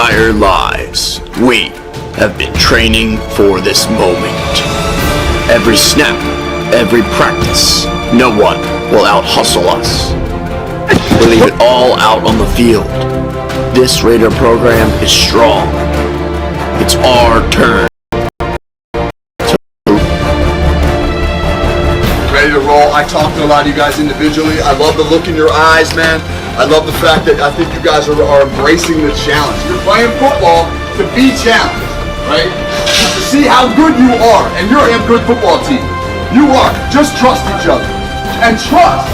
entire lives, we have been training for this moment. Every snap, every practice, no one will out-hustle us. We leave it all out on the field. This Raider program is strong. It's our turn. Ready to roll. I talked to a lot of you guys individually. I love the look in your eyes, man. I love the fact that I think you guys are embracing the challenge. You're playing football to be challenged, right? To see how good you are, and you're a good football team. You are. Just trust each other. And trust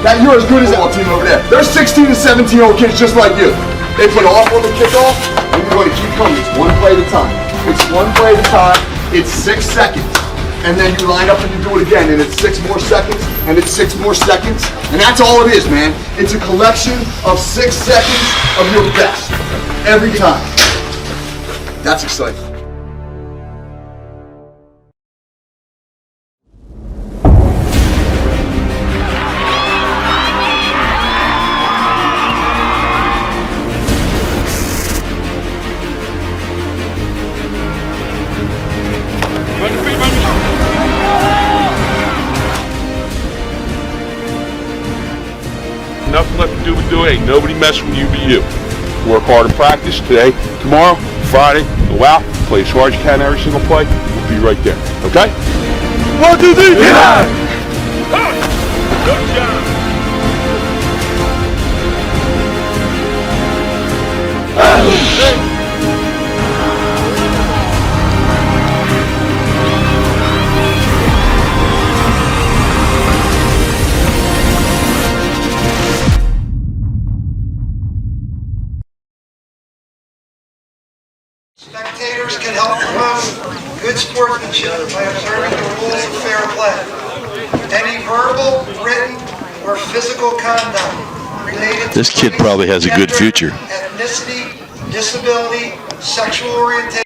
that you're as good as the football team over there. There's 16 and 17-year-old kids just like you. They put off on the kickoff, and you're going to keep coming. It's one play at a time. It's one play at a time. It's 6 seconds. And then you line up and you do it again, and it's 6 more seconds, and it's 6 more seconds, and that's all it is, man. It's a collection of 6 seconds of your best, every time. That's exciting. Nothing left to do but do it. Ain't nobody messing with you but you. Work hard in practice today, tomorrow, Friday. Go out, play as hard as you can every single play. We'll be right there. Okay? 1, 2, 3, yeah! Good job. Hey. Spectators can help promote good sportsmanship by observing the rules of fair play. Any verbal, written, or physical conduct related to This kid probably has a good gender, future. ethnicity, disability, sexual orientation,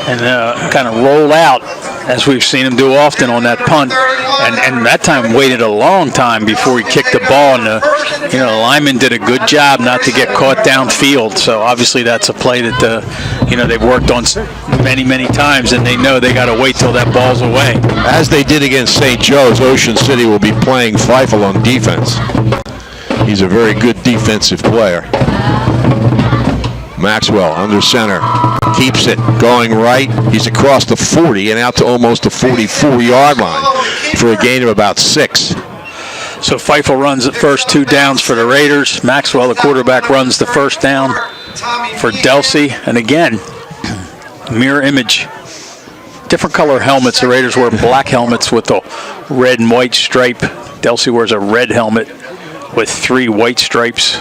and kind of roll out, as we've seen him do often on that punt, and that time waited a long time before he kicked the ball, and the lineman did a good job not to get caught downfield. So obviously that's a play that they've worked on many times, and they know they got to wait till that ball's away. As they did against St. Joe's, Ocean City will be playing Feifel on defense. He's a very good defensive player. Maxwell under center, keeps it, going right. He's across the 40 and out to almost the 44-yard line for a gain of about 6. So Feifel runs the first 2 downs for the Raiders. Maxwell, the quarterback, runs the first down for Delsea. And again, mirror image. Different color helmets. The Raiders wear black helmets with a red and white stripe. Delsea wears a red helmet with 3 white stripes.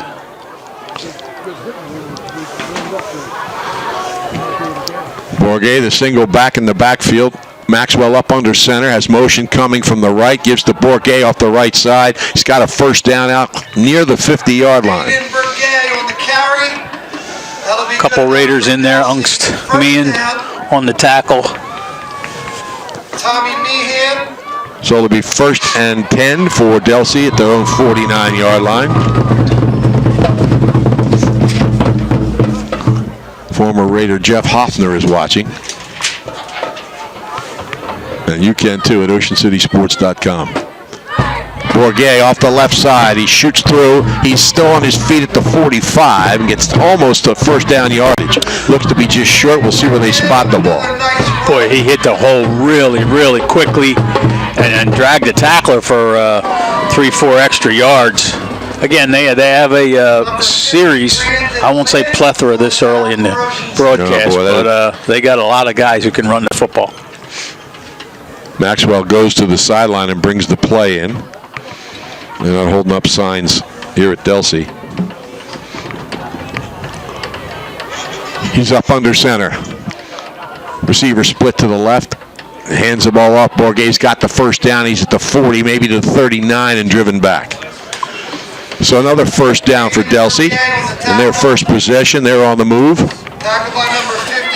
Bourget, the single back in the backfield. Maxwell up under center, has motion coming from the right, gives to Bourget off the right side. He's got a first down out near the 50-yard line. A couple Raiders in there. Angst Meehan on the tackle. Tommy Meehan. So it'll be 1st and 10 for Delsea at their own 49-yard line. Former Raider Jeff Hoffner is watching. And you can too at oceancitysports.com. Bourget off the left side. He shoots through. He's still on his feet at the 45 and gets almost a first down yardage. Looks to be just short. We'll see where they spot the ball. Boy, he hit the hole really quickly and dragged the tackler for 3-4 extra yards. Again, they have a series. I won't say plethora this early in the broadcast, but they got a lot of guys who can run the football. Maxwell goes to the sideline and brings the play in. They're not holding up signs here at Delsea. He's up under center. Receiver split to the left. Hands the ball off. Bourget's got the first down. He's at the 40, maybe to the 39, and driven back. So another first down for Delsea. In their first possession, they're on the move.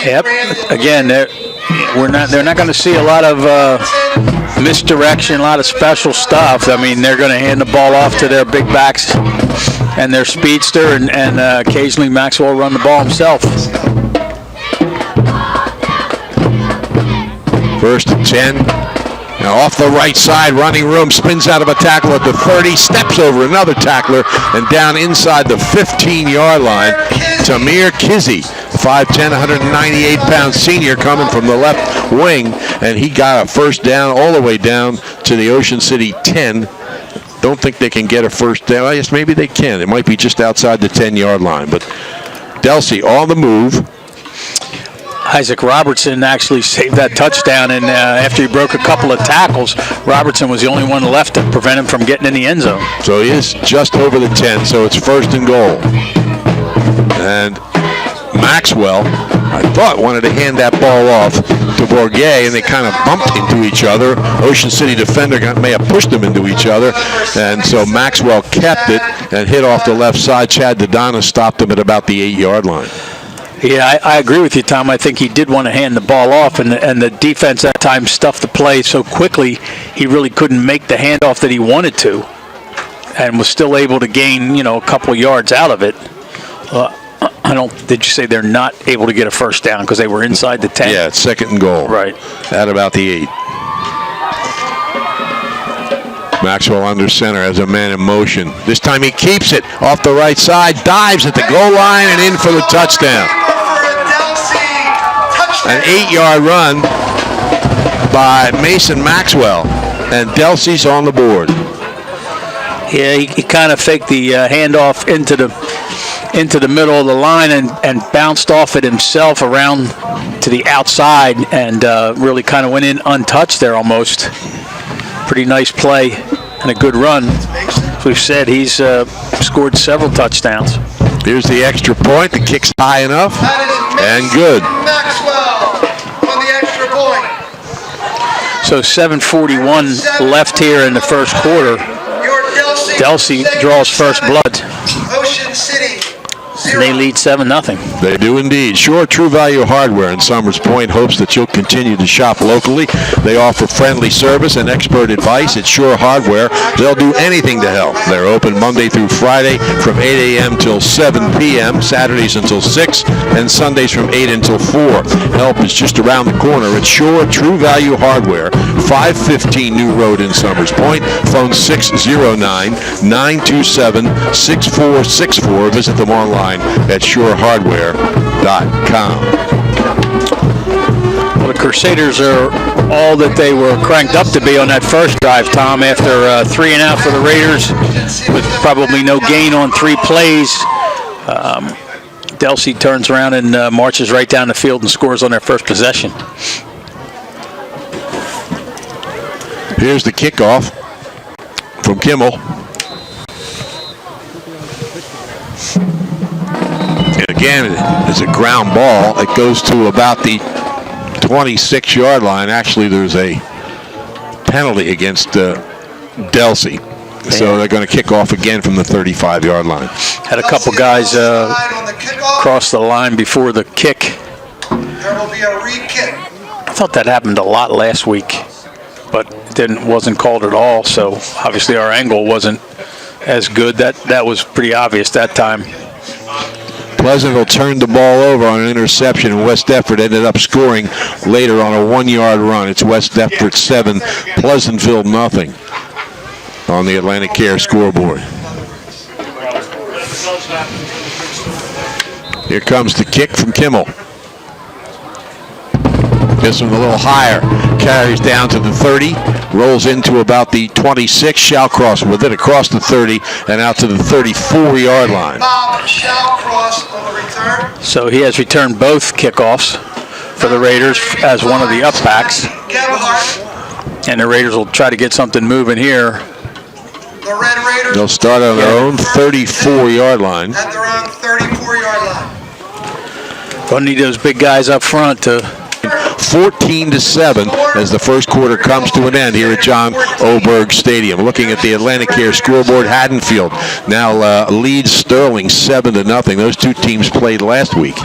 Yep. Again, they're not going to see a lot of misdirection, a lot of special stuff. I mean, they're going to hand the ball off to their big backs and their speedster, and occasionally Maxwell will run the ball himself. 1st and 10. Now off the right side, running room, spins out of a tackle at the 30, steps over another tackler, and down inside the 15-yard line. Tamir Kizzy, 5'10", 198-pound senior coming from the left wing, and he got a first down all the way down to the Ocean City 10. Don't think they can get a first down. I guess maybe they can. It might be just outside the 10-yard line. But Delsea on the move. Isaac Robertson actually saved that touchdown, and after he broke a couple of tackles, Robertson was the only one left to prevent him from getting in the end zone. So he is just over the 10, so it's 1st and goal. And Maxwell, I thought, wanted to hand that ball off to Bourget, and they kind of bumped into each other. Ocean City defender may have pushed them into each other, and so Maxwell kept it and hit off the left side. Chad Dodonna stopped him at about the 8-yard line. Yeah, I agree with you, Tom. I think he did want to hand the ball off, and the defense that time stuffed the play so quickly he really couldn't make the handoff that he wanted to, and was still able to gain, a couple yards out of it. Did you say they're not able to get a first down because they were inside the 10? Yeah, it's 2nd and goal. Right. At about the 8. Maxwell under center has a man in motion. This time he keeps it off the right side, dives at the goal line, and in for the touchdown. An 8-yard run by Mason Maxwell, and Delsea's on the board. Yeah, he kind of faked the handoff into the middle of the line and bounced off it himself around to the outside, and really kind of went in untouched there almost. Pretty nice play and a good run. As we've said, he's scored several touchdowns. Here's the extra point. The kick's high enough and good. Maxwell on the extra point. So 7:41 left here in the first quarter. Delsea draws first blood. Ocean City And they lead 7-0. They do indeed. Sure True Value Hardware in Summers Point hopes that you'll continue to shop locally. They offer friendly service and expert advice. At Sure Hardware, they'll do anything to help. They're open Monday through Friday from 8 a.m. till 7 p.m., Saturdays until 6, and Sundays from 8 until 4. Help is just around the corner at Sure True Value Hardware, 515 New Road in Summers Point. Phone 609-927-6464. Visit them online at surehardware.com. Well, the Crusaders are all that they were cranked up to be on that first drive, Tom, after 3 and out for the Raiders with probably no gain on 3 plays. Delsea turns around and marches right down the field and scores on their first possession. Here's the kickoff from Kimmel. And again, it's a ground ball. It goes to about the 26-yard line. Actually, there's a penalty against Delsea. So they're going to kick off again from the 35-yard line. Had a couple guys cross the line before the kick. There will be a re-kick. I thought that happened a lot last week, but wasn't called at all. So obviously our angle wasn't as good. That was pretty obvious that time. Pleasantville turned the ball over on an interception, and West Deptford ended up scoring later on a 1-yard run. It's West Deptford 7, Pleasantville nothing on the Atlantic Care scoreboard. Here comes the kick from Kimmel. This one a little higher, carries down to the 30, rolls into about the 26, Shallcross with it across the 30 and out to the 34-yard line. Shallcross on the return. So he has returned both kickoffs for the Raiders as one of the up backs. And the Raiders will try to get something moving here. The Red Raiders. They'll start on their own 34-yard line. At their own 34-yard line. Gonna need those big guys up front to 14-7 as the first quarter comes to an end here at John Oberg Stadium. Looking at the Atlantic Care scoreboard, Haddonfield now leads Sterling 7-0. Those two teams played last week,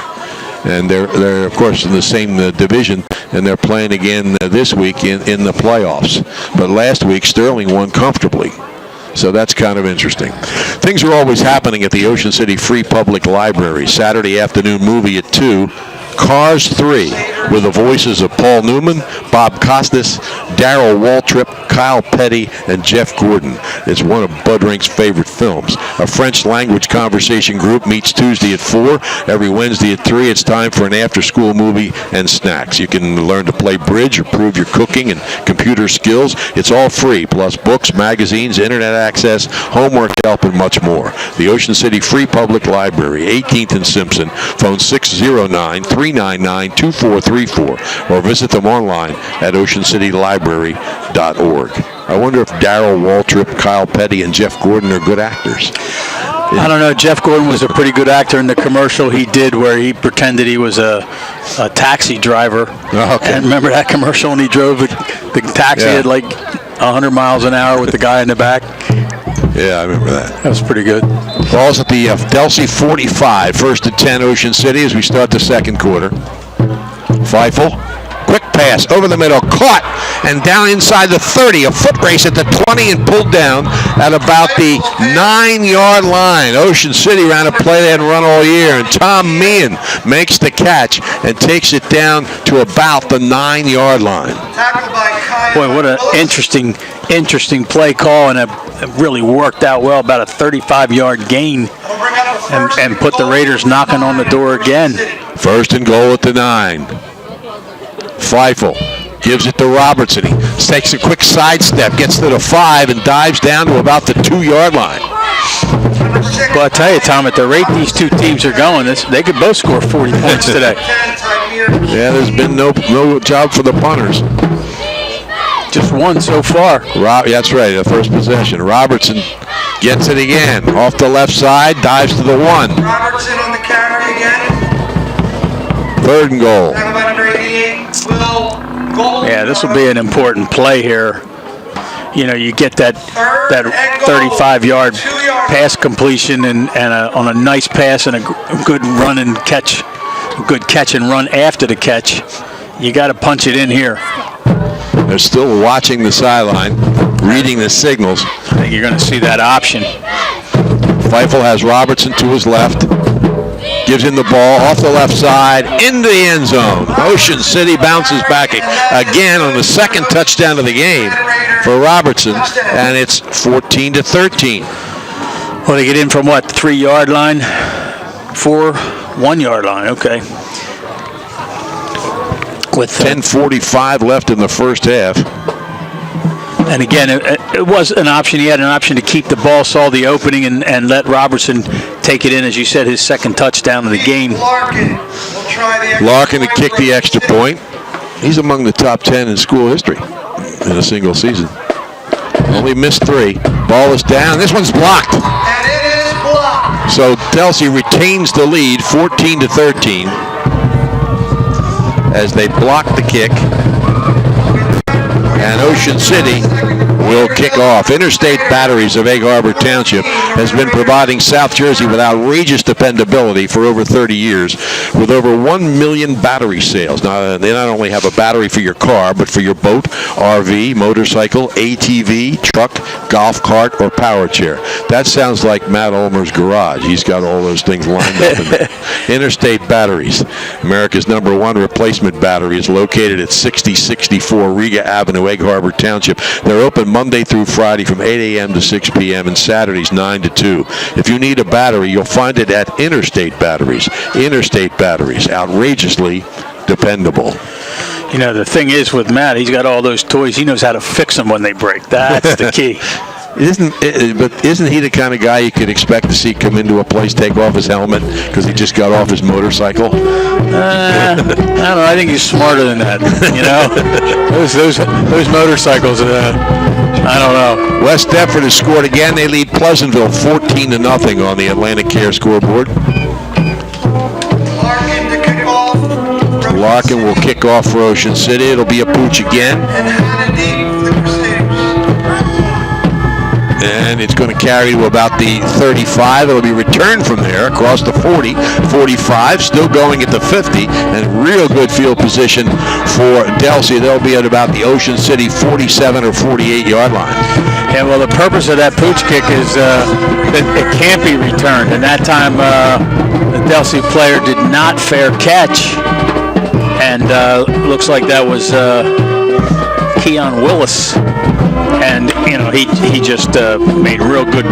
and they're of course in the same division, and they're playing again this week in the playoffs. But last week Sterling won comfortably. So that's kind of interesting. Things are always happening at the Ocean City Free Public Library. Saturday afternoon movie at 2. Cars 3 with the voices of Paul Newman, Bob Costas, Darrell Waltrip, Kyle Petty, and Jeff Gordon. It's one of Bud Rink's favorite films. A French language conversation group meets Tuesday at 4. Every Wednesday at 3, it's time for an after-school movie and snacks. You can learn to play bridge, improve your cooking and computer skills. It's all free, plus books, magazines, internet access, homework help, and much more. The Ocean City Free Public Library, 18th and Simpson. Phone 609-399-2434 or visit them online at oceancitylibrary.org. I wonder if Darrell Waltrip, Kyle Petty, and Jeff Gordon are good actors. I don't know. Jeff Gordon was a pretty good actor in the commercial he did where he pretended he was a taxi driver. Oh, okay. And remember that commercial when he drove the taxi at like 100 miles an hour with the guy in the back? Yeah, I remember that. That was pretty good. Ball's at the Delsea 45, 1st and 10 Ocean City as we start the second quarter. Feifel, quick pass over the middle, caught, and down inside the 30. A foot race at the 20 and pulled down at about the 9-yard line. Ocean City ran a play they hadn't run all year, and Tom Meehan makes the catch and takes it down to about the 9-yard line. Boy, what an interesting play call, and it really worked out well. About a 35-yard gain, and put the Raiders knocking on the door again. First and goal at the 9. Feifel gives it to Robertson. He takes a quick sidestep, gets to the 5, and dives down to about the 2-yard line. Well, I tell you, Tom, at the rate these two teams are going, they could both score 40 points today. Yeah, there's been no job for the punters. Just one so far. That's right, the first possession. Robertson gets it again. Off the left side, dives to the 1. Robertson on the carry again. 3rd and goal. Yeah, this will be an important play here. You know, you get that 35-yard pass completion and on a nice pass and a good run and catch, good catch and run after the catch, you got to punch it in here. They're still watching the sideline, reading the signals. I think you're going to see that option. Feifel has Robertson to his left. Gives him the ball off the left side into the end zone. Ocean City bounces back again on the second touchdown of the game for Robertson, and it's 14-13. Well, they get in from what, 3-yard line? 1 yard line, okay. With 10:45 left in the first half. And again, it was an option. He had an option to keep the ball, saw the opening, and let Robertson take it in, as you said, his second touchdown of the game. Larkin to kick the extra point. He's among the top 10 in school history in a single season. Only missed 3. Ball is down. This one's blocked. And it is blocked. So Delsea retains the lead, 14-13, as they block the kick. And Ocean City will kick off. Interstate Batteries of Egg Harbor Township has been providing South Jersey with outrageous dependability for over 30 years, with over 1 million battery sales. Now, they not only have a battery for your car, but for your boat, RV, motorcycle, ATV, truck, golf cart, or power chair. That sounds like Matt Ulmer's garage. He's got all those things lined up in there. Interstate Batteries, America's #1 replacement battery, is located at 6064 Riga Avenue, Egg Harbor Township. They're open Monday through Friday from 8 a.m. to 6 p.m. and Saturdays 9 to 2. If you need a battery, you'll find it at Interstate Batteries. Interstate Batteries, outrageously dependable. You know, the thing is with Matt, he's got all those toys. He knows how to fix them when they break. That's the key. Isn't he the kind of guy you could expect to see come into a place, take off his helmet because he just got off his motorcycle? I don't know. I think he's smarter than that. You know, those motorcycles. I don't know. West Deptford has scored again. They lead Pleasantville 14-0 on the Atlantic Care scoreboard. Larkin to kick off. Larkin will kick off for Ocean City. It'll be a pooch again. And Hannity for the Crusaders. And it's going to carry to about the 35. It'll be returned from there across the 40, 45, still going at the 50, and real good field position for Delsea. They'll be at about the Ocean City 47 or 48-yard line. Yeah, well, the purpose of that pooch kick is that it can't be returned. And that time, the Delsea player did not fair catch. And looks like that was Keon Willis. And, you know, he just made real good,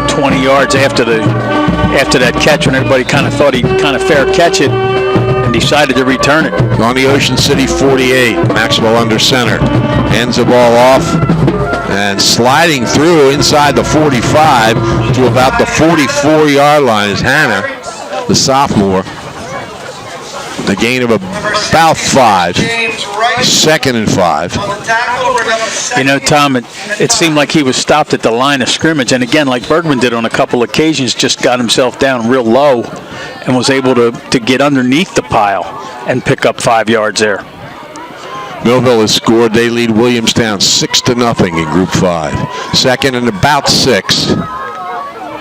20 yards after that catch, when everybody kind of thought he'd kind of fair catch it, and decided to return it. On the Ocean City 48, Maxwell under center. Hands the ball off and sliding through inside the 45 to about the 44-yard line is Hannah, the sophomore. A gain of about 5. Second and 5. You know, Tom, it seemed like he was stopped at the line of scrimmage. And again, like Bergman did on a couple occasions, just got himself down real low and was able to get underneath the pile and pick up 5 yards there. Millville has scored. They lead Williamstown 6-0 in Group 5. Second and about 6.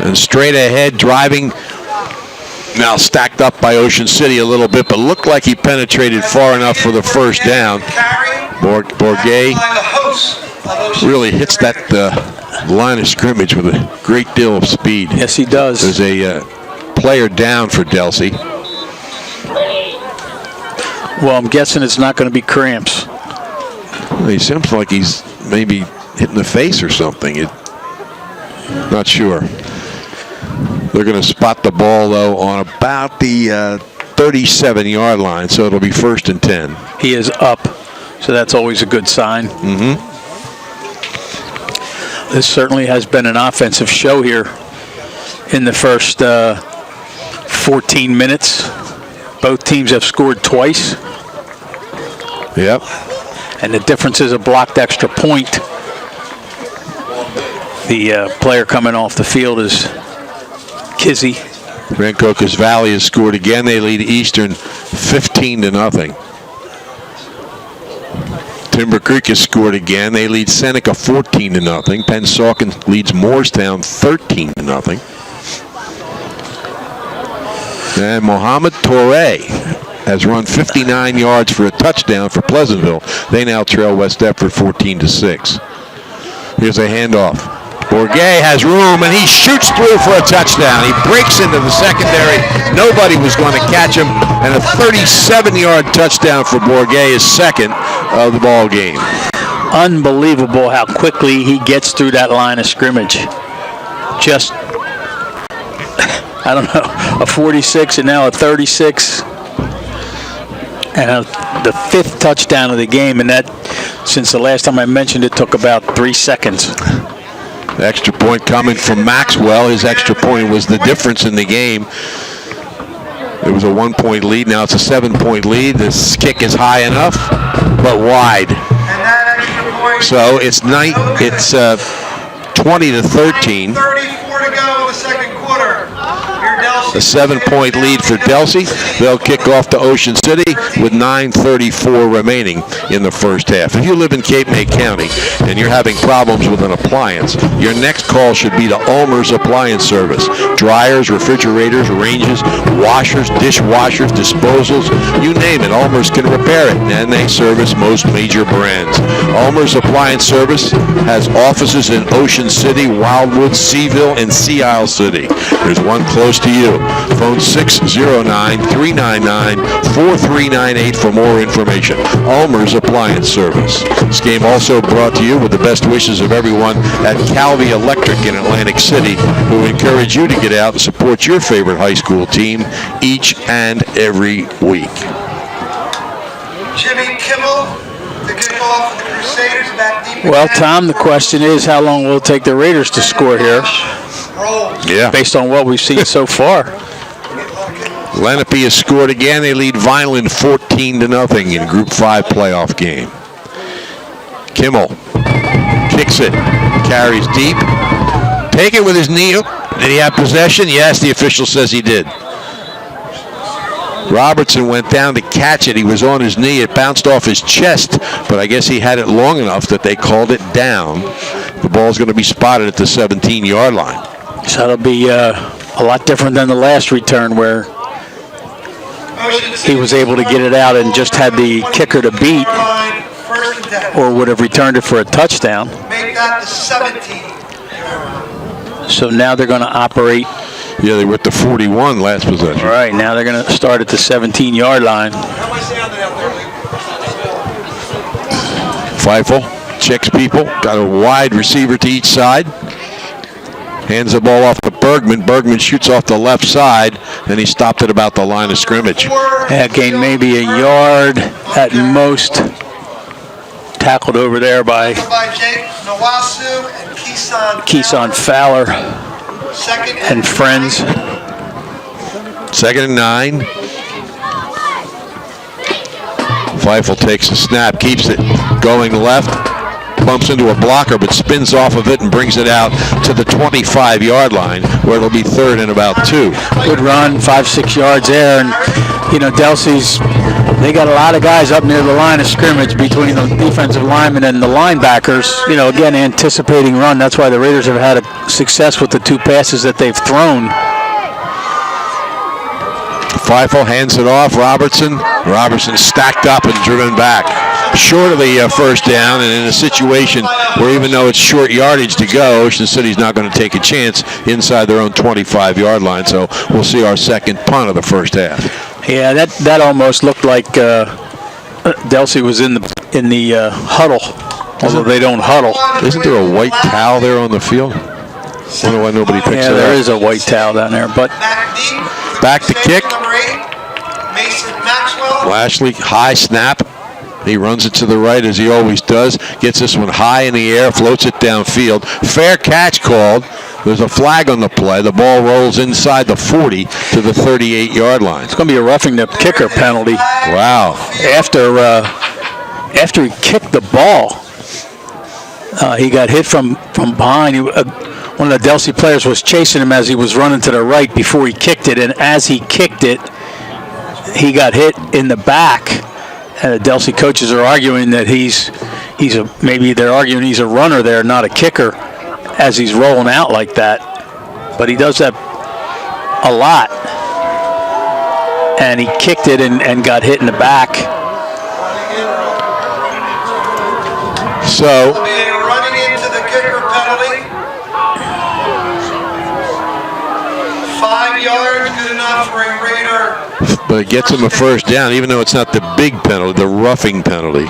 And straight ahead, driving. Now stacked up by Ocean City a little bit, but looked like he penetrated far enough for the first down. Bourget really hits that line of scrimmage with a great deal of speed. Yes, he does. There's a player down for Delsea. Well, I'm guessing it's not going to be cramps. Well, he seems like he's maybe hit in the face or something. Not sure. They're going to spot the ball, though, on about the 37-yard line, so it'll be 1st and 10. He is up, so that's always a good sign. Mm-hmm. This certainly has been an offensive show here in the first 14 minutes. Both teams have scored twice. Yep. And the difference is a blocked extra point. The player coming off the field is Kizzy. Rancocas Valley has scored again. They lead Eastern 15-0. Timber Creek has scored again. They lead Seneca 14-0. Pensauken leads Moorestown 13-0. And Mohammed Torre has run 59 yards for a touchdown for Pleasantville. They now trail West Deptford 14-6. Here's a handoff. Bourget has room, and he shoots through for a touchdown. He breaks into the secondary. Nobody was going to catch him, and a 37-yard touchdown for Bourget, his second of the ball game. Unbelievable how quickly he gets through that line of scrimmage. Just, I don't know, a 46 and now a 36. And the 5th touchdown of the game, and that, since the last time I mentioned it, took about 3 seconds. Extra point coming from Maxwell. His extra point was the difference in the game. It was a 1-point lead. Now it's a 7-point lead. This kick is high enough, but wide. So it's 20-13. 34 to go in the second quarter. A 7-point lead for Delsea. They'll kick off to Ocean City with 9:34 remaining in the first half. If you live in Cape May County and you're having problems with an appliance, your next call should be to Ulmer's Appliance Service. Dryers, refrigerators, ranges, washers, dishwashers, disposals, you name it, Ulmer's can repair it, and they service most major brands. Ulmer's Appliance Service has offices in Ocean City, Wildwood, Seaville, and Sea Isle City. There's one close to you. Phone 609-399-4398 for more information. Ulmer's Appliance Service. This game also brought to you with the best wishes of everyone at Calvi Electric in Atlantic City, who encourage you to get out and support your favorite high school team each and every week. Jimmy Kimmel to kick off the Crusaders back deep. Well, Tom, the question is, how long will it take the Raiders to score here? Yeah. Based on what we've seen so far. Lenape has scored again. They lead Vineland 14-0 in Group 5 playoff game. Kimmel kicks it, carries deep. Take it with his knee. Did he have possession? Yes, the official says he did. Robertson went down to catch it. He was on his knee. It bounced off his chest, but I guess he had it long enough that they called it down. The ball's going to be spotted at the 17-yard line. So that'll be a lot different than the last return where he was able to get it out and just had the kicker to beat, or would have returned it for a touchdown. Make that the 17. So now they're going to operate. Yeah, they were at the 41 last possession. Right, now they're going to start at the 17-yard line. Feifel checks people, got a wide receiver to each side. Hands the ball off to Bergman. Bergman shoots off the left side, and he stopped at about the line of scrimmage. Yeah, gained maybe a yard at most. Tackled over there by Keeson Fowler and friends. 2nd and 9. Feifel takes a snap, keeps it going left. Bumps into a blocker, but spins off of it and brings it out to the 25-yard line, where it'll be 3rd and about 2. Good run, 5-6 yards there, and you know Delsea's. They got a lot of guys up near the line of scrimmage between the defensive linemen and the linebackers. You know, again, anticipating run. That's why the Raiders have had a success with the 2 passes that they've thrown. Feifel hands it off. Robertson stacked up and driven back. Short of the first down, and in a situation where even though it's short yardage to go, Ocean City's not going to take a chance inside their own 25-yard line. So we'll see our second punt of the first half. Yeah, that almost looked like Delsea was in the huddle, although they don't huddle. Isn't there a white towel there on the field? I wonder why nobody picks it up. Yeah, there is a white towel down there, but back to kick. Lashley, high snap. He runs it to the right as he always does. Gets this one high in the air, floats it downfield. Fair catch called. There's a flag on the play. The ball rolls inside the 40 to the 38-yard line. It's going to be a roughing the kicker penalty. Wow. After he kicked the ball, he got hit from behind. One of the Delsea players was chasing him as he was running to the right before he kicked it, and as he kicked it, he got hit in the back, And the Delsea coaches are arguing that maybe they're arguing he's a runner there, not a kicker, as he's rolling out like that. But he does that a lot. And he kicked it and got hit in the back. So running into the kicker penalty. 5 yards, good enough for a Raider. But it gets him a first down, even though it's not the big penalty, the roughing penalty.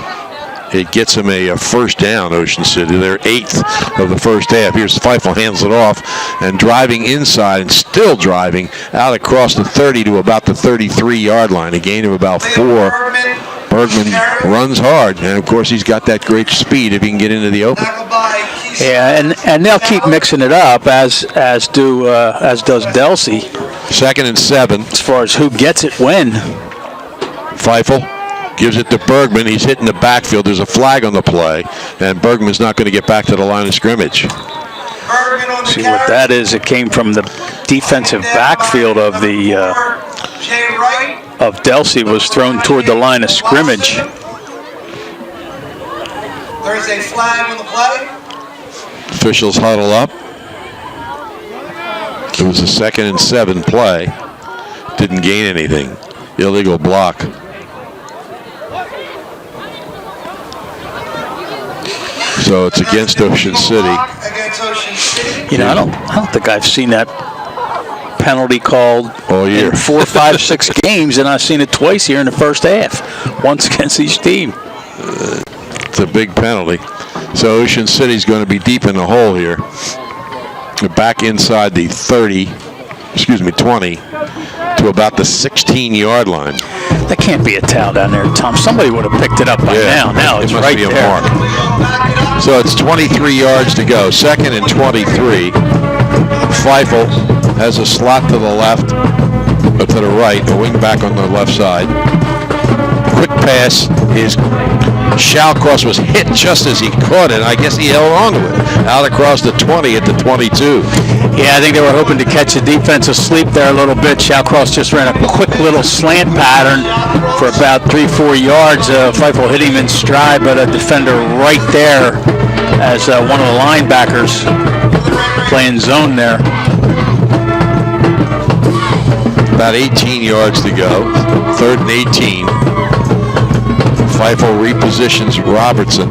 It gets him a first down, Ocean City. They're 8th of the first half. Here's Feifel, hands it off, and driving inside and still driving out across the 30 to about the 33-yard line, a gain of about 4. Bergman runs hard, and of course he's got that great speed if he can get into the open. Yeah, and they'll keep mixing it up as does Delsea. 2nd and 7. As far as who gets it when. Feifel gives it to Bergman. He's hitting the backfield. There's a flag on the play, and Bergman's not going to get back to the line of scrimmage. See what that is? It came from the defensive backfield of Delsea, was thrown toward the line of scrimmage. There's a flag on the play. Officials huddle up. It was a 2nd and 7 play. Didn't gain anything. Illegal block. So it's against Ocean City. You know, I don't think I've seen that penalty called all year. In 4, 5, 6 games, and I've seen it twice here in the first half. Once against each team. It's a big penalty. So Ocean City's going to be deep in the hole here. They're back inside the 20 to about the 16-yard line. That can't be a towel down there, Tom. Somebody would have picked it up by now. Now it's right there. Mark. So it's 23 yards to go. 2nd and 23. Feifel has a slot to the left, to the right, a wing back on the left side. Quick pass. His Shallcross was hit just as he caught it. I guess he held on to it. Out across the 20 at the 22. Yeah, I think they were hoping to catch the defense asleep there a little bit. Shallcross just ran a quick little slant pattern for about 3-4 yards. Feifel hit him in stride, but a defender right there as one of the linebackers playing zone there. About 18 yards to go. 3rd and 18. Feifel repositions Robertson.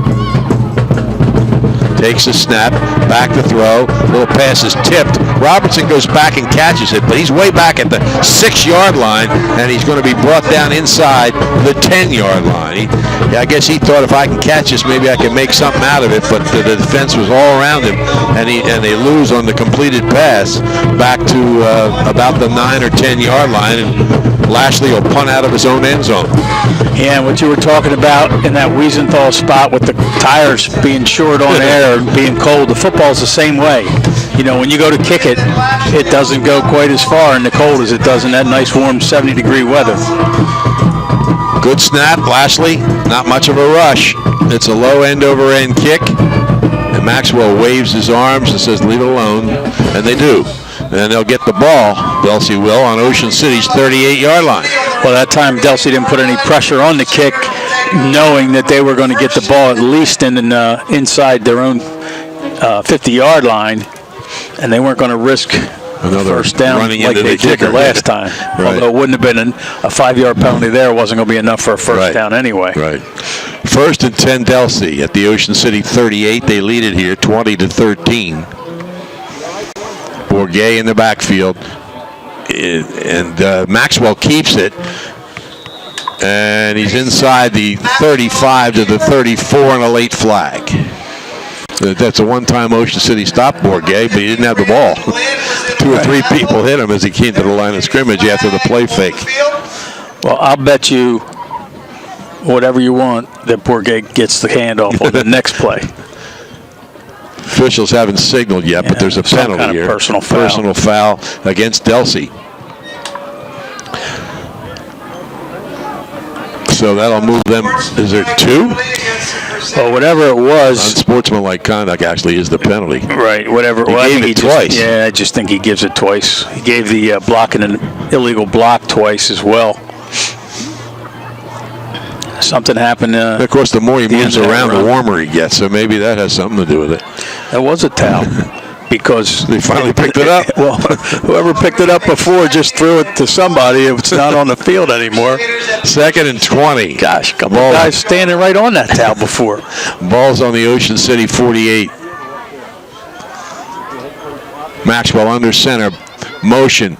Takes a snap, back to throw. Little pass is tipped. Robertson goes back and catches it, but he's way back at the 6-yard line, and he's going to be brought down inside the 10-yard line. I guess he thought if I can catch this, maybe I can make something out of it, but the defense was all around him, and they lose on the completed pass back to about the 9 or 10-yard line, and Lashley will punt out of his own end zone. Yeah, what you were talking about in that Wiesenthal spot with the tires being short on air and being cold, the football's the same way. You know, when you go to kick it, it doesn't go quite as far in the cold as it does in that nice warm 70-degree weather. Good snap, Lashley. Not much of a rush. It's a low end-over-end kick, and Maxwell waves his arms and says, leave it alone, and they do. And they'll get the ball, Delsea will, on Ocean City's 38-yard line. Well, that time Delsea didn't put any pressure on the kick, knowing that they were going to get the ball at least inside their own 50-yard line, and they weren't going to risk another first down running like into they the did kicker the last time. Right. Although it wouldn't have been a 5-yard penalty there, wasn't going to be enough for a first down anyway. Right. 1st and 10 Delsea at the Ocean City 38. They lead it here 20-13. Bourget in the backfield, and Maxwell keeps it, and he's inside the 35 to the 34 on a late flag. That's a one-time Ocean City stop, Bourget, but he didn't have the ball. 2 or 3 people hit him as he came to the line of scrimmage after the play fake. Well, I'll bet you whatever you want that Bourget gets the handoff on the next play. Officials haven't signaled yet, but there's a penalty kind of here. Personal foul against Delsea. So that'll move them. Is there 2? Well, whatever it was. Unsportsmanlike conduct actually is the penalty. Right, whatever. He gave it twice. I just think he gives it twice. He gave the blocking an illegal block twice as well. something happened. Of course, the more he moves end of that around, the run. warmer he gets. So maybe that has something to do with it. There was a towel because They finally picked it up. Well, whoever picked it up before just threw it to somebody. It's not on the field anymore. 2nd and 20. Gosh, a couple Ball. of guys standing right on that towel before. Ball's on the Ocean City 48. Maxwell under center. Motion.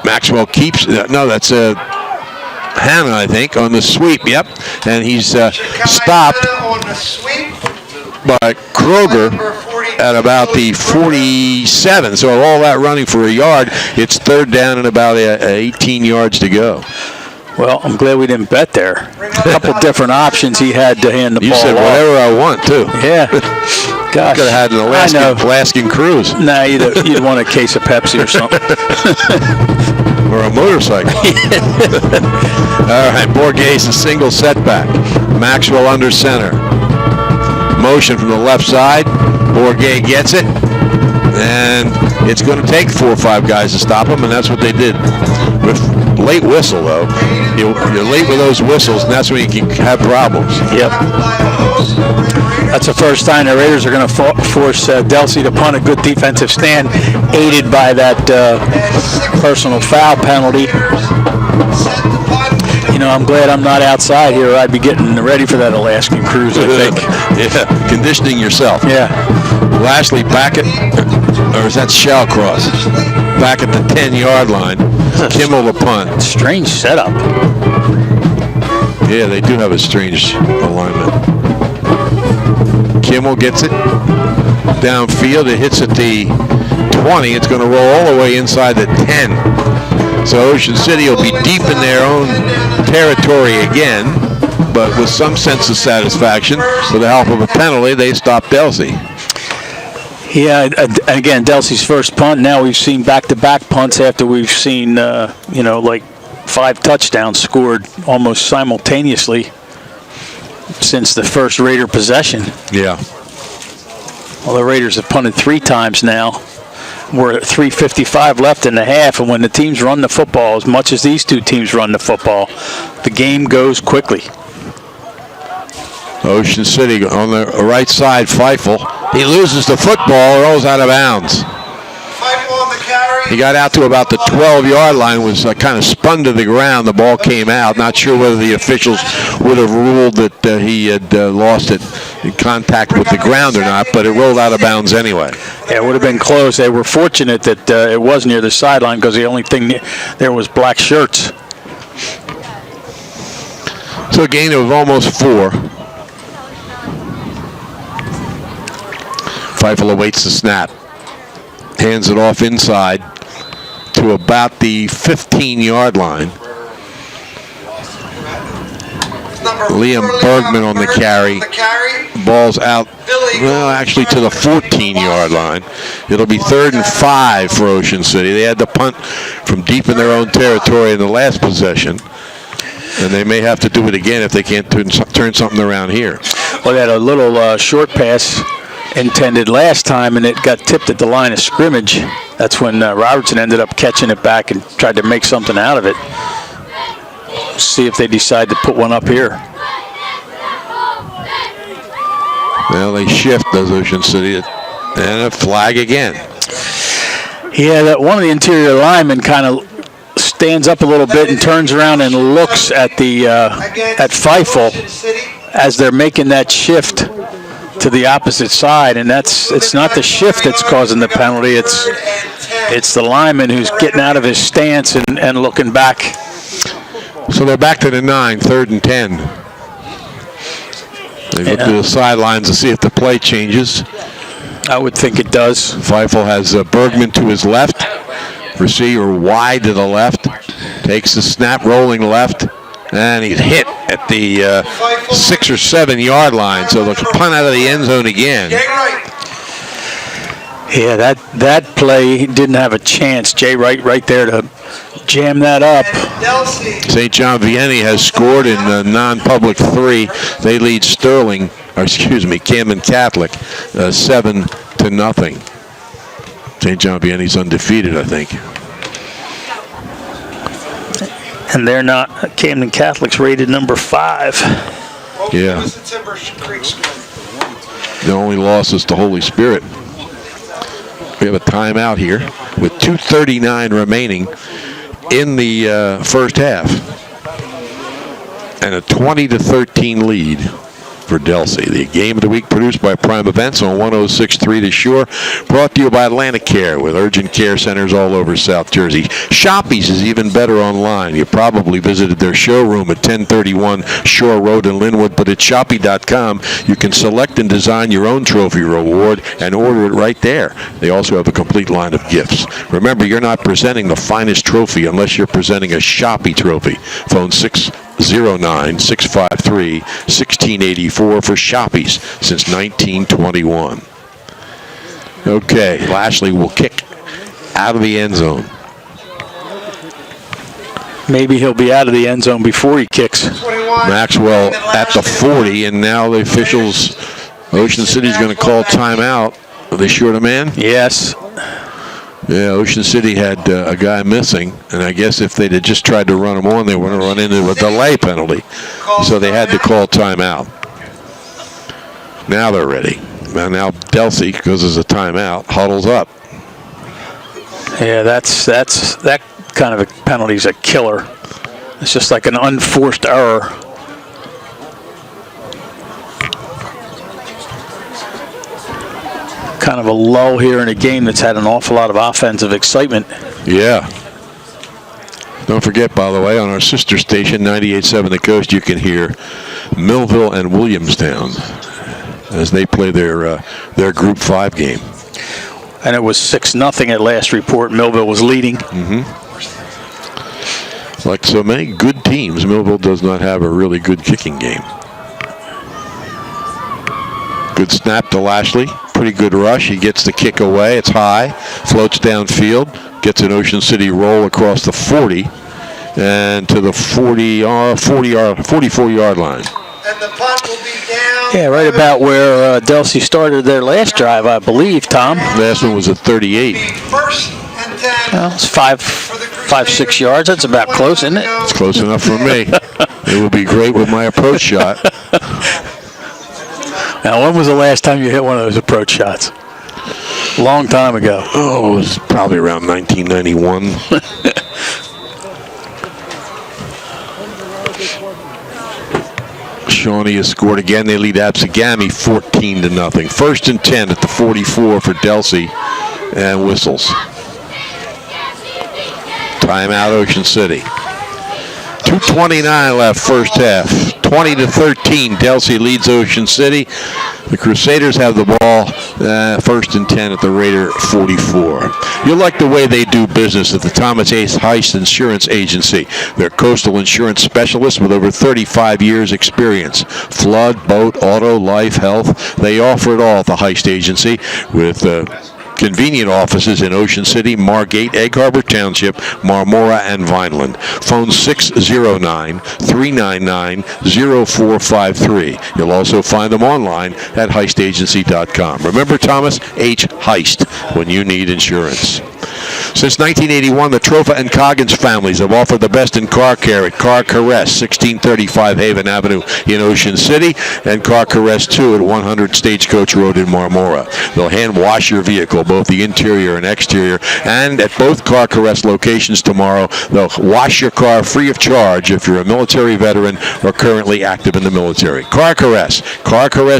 Maxwell keeps. No, that's Hannah, I think, on the sweep. Yep. And he's stopped On the sweep. by Kroger at about the 47. So all that running for a yard, it's 3rd down and about 18 yards to go. Well, I'm glad we didn't bet there. A couple different options he had to hand the You ball said off. whatever I want, too. Yeah. Gosh. Could have had an I know. Alaskan cruise Nah, you'd want a case of Pepsi or something. or a motorcycle. All right, Borghese, a single setback. Maxwell under center. Motion from the left side. Borghese gets it. And it's going to take 4 or 5 guys to stop him, and that's what they did. With late whistle, though. You're late with those whistles, and that's when you can have problems. Yep. That's the first time the Raiders are going to force Delsea to punt a good defensive stand, aided by that personal foul penalty. You know, I'm glad I'm not outside here. I'd be getting ready for that Alaskan cruise, I think. Yeah, conditioning yourself. Yeah. Lashley back at, or is that Shallcross? Back at the 10-yard line. Kimmel the punt. Strange setup. Yeah, they do have a strange alignment. Kimmel gets it downfield. It hits at the 20. It's going to roll all the way inside the 10. So Ocean City will be deep in their own territory again, but with some sense of satisfaction, with the help of a penalty, they stop Delsea. Yeah, again, Delsea's first punt. Now we've seen back-to-back punts after we've seen, like 5 touchdowns scored almost simultaneously since the first Raider possession. Yeah. Well, the Raiders have punted 3 times now. We're at 3:55 left in the half, and when the teams run the football, as much as these 2 teams run the football, the game goes quickly. Ocean City on the right side, Feifel. He loses the football, rolls out of bounds. He got out to about the 12-yard line, was kind of spun to the ground. The ball came out. Not sure whether the officials would have ruled that he had lost it in contact with the ground or not, but it rolled out of bounds anyway. Yeah, it would have been close. They were fortunate that it was near the sideline because the only thing there was black shirts. So a gain of almost 4. Feifel awaits the snap. Hands it off inside to about the 15-yard line. Liam Bergman on the carry. Ball's out, well, actually to the 14-yard line. It'll be 3rd and 5 for Ocean City. They had to punt from deep in their own territory in the last possession, and they may have to do it again if they can't turn something around here. Well, they had a little short pass intended last time, and it got tipped at the line of scrimmage. That's when Robertson ended up catching it back and tried to make something out of it. See if they decide to put one up here. Well, they shift, does Ocean City, and a flag again. Yeah, that one of the interior linemen kind of stands up a little bit and turns around and looks at the at Feifel as they're making that shift to the opposite side, and it's not the shift that's causing the penalty. It's the lineman who's getting out of his stance and looking back. So they're back to the 9, 3rd and 10. They look to the sidelines to see if the play changes. I would think it does. Feifel has Bergman to his left, receiver wide to the left, takes the snap, rolling left, and he's hit at the 6 or 7 yard line. So they'll punt out of the end zone again. Yeah, that play didn't have a chance. Jay right there to jam that up. St. John Vianney has scored in non-public 3. They lead Camden Catholic 7-0. St. John Vianney's undefeated, I think. And they're not Camden Catholics rated number 5. Yeah. The Timber Creek split. The only loss is to Holy Spirit. We have a timeout here with 2:39 remaining in the first half. And a 20-13 lead for Delsea. The game of the week produced by Prime Events on 106.3 The Shore. Brought to you by Atlantic Care with urgent care centers all over South Jersey. Shoppies is even better online. You probably visited their showroom at 1031 Shore Road in Linwood, but at Shoppy.com you can select and design your own trophy reward and order it right there. They also have a complete line of gifts. Remember, you're not presenting the finest trophy unless you're presenting a Shoppy trophy. Phone 609-653-1684 for Shoppies since 1921. Okay, Lashley will kick out of the end zone. Maybe he'll be out of the end zone before he kicks. Maxwell at the 40, and now the officials, Ocean City's going to call timeout. Are they short a man? Yes. Yeah, Ocean City had a guy missing, and I guess if they'd have just tried to run him on, they would have run into a delay penalty. So they had to call timeout. Now they're ready. Now Delsea, because there's a timeout, huddles up. Yeah, that kind of a penalty is a killer. It's just like an unforced error. Kind of a lull here in a game that's had an awful lot of offensive excitement. Yeah. Don't forget, by the way, on our sister station, 98.7 The Coast, you can hear Millville and Williamstown as they play their Group 5 game. And it was 6-0 at last report. Millville was leading. Mm-hmm. Like so many good teams, Millville does not have a really good kicking game. Good snap to Lashley. Pretty good rush. He gets the kick away. It's high. Floats downfield. Gets an Ocean City roll across the 40 and to the 44-yard line. And the punt will be down. Yeah, right about where Delsea started their last drive, I believe, Tom. Last one was at 38. First and 10. Well, it's 5-6 yards. That's about close, isn't it? It's close enough for me. It would be great with my approach shot. Now, when was the last time you hit one of those approach shots? Long time ago. Oh, it was probably around 1991. Shawnee has scored again. They lead Absegami 14-0. First and 10 at the 44 for Delsea, and whistles. Timeout, Ocean City. 2:29 left first half. 20-13. Delsea leads Ocean City. The Crusaders have the ball. First and 10 at the Raider 44. You'll like the way they do business at the Thomas Ace Heist Insurance Agency. They're coastal insurance specialists with over 35 years experience. Flood, boat, auto, life, health. They offer it all at the Heist Agency with convenient offices in Ocean City, Margate, Egg Harbor Township, Marmora, and Vineland. Phone 609-399-0453. You'll also find them online at heistagency.com. Remember Thomas H. Heist when you need insurance. Since 1981, the Trofa and Coggins families have offered the best in car care at Car Caress, 1635 Haven Avenue in Ocean City, and Car Caress 2 at 100 Stagecoach Road in Marmora. They'll hand wash your vehicle, both the interior and exterior, and at both Car Caress locations tomorrow, they'll wash your car free of charge if you're a military veteran or currently active in the military. Car Caress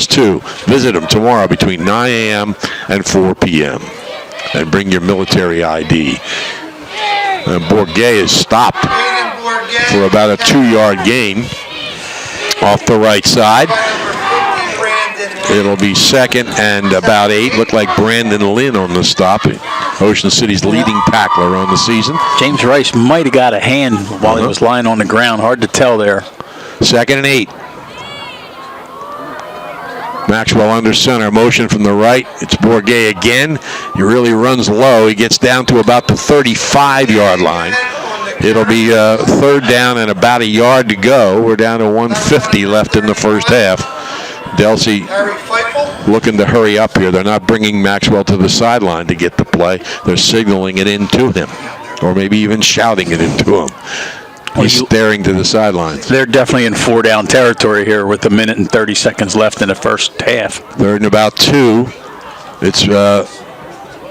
2. Visit them tomorrow between 9 a.m. and 4 p.m. and bring your military ID. And Bourget is stopped for about a 2-yard gain off the right side. It'll be second and about 8. Looked like Brandon Lynn on the stop. Ocean City's leading tackler on the season. James Rice might have got a hand while he was lying on the ground. Hard to tell there. Second and 8. Maxwell under center, motion from the right. It's Bourget again. He really runs low. He gets down to about the 35-yard line. It'll be third down and about a yard to go. We're down to 150 left in the first half. Delsea looking to hurry up here. They're not bringing Maxwell to the sideline to get the play. They're signaling it into him, or maybe even shouting it into him. He's staring to the sidelines. They're definitely in 4-down territory here with a minute and 30 seconds left in the first half. Third and about 2. It's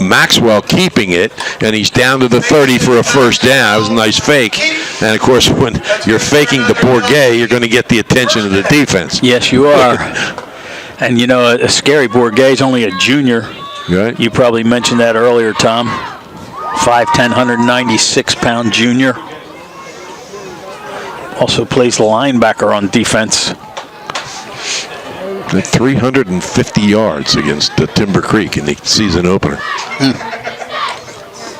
Maxwell keeping it, and he's down to the 30 for a first down. That was a nice fake. And, of course, when you're faking the Bourget, you're going to get the attention of the defense. Yes, you are. And, you know, a scary Bourget's only a junior. Right. You probably mentioned that earlier, Tom. 5'10", 196-pound junior. Also plays linebacker on defense. At 350 yards against Timber Creek in the season opener.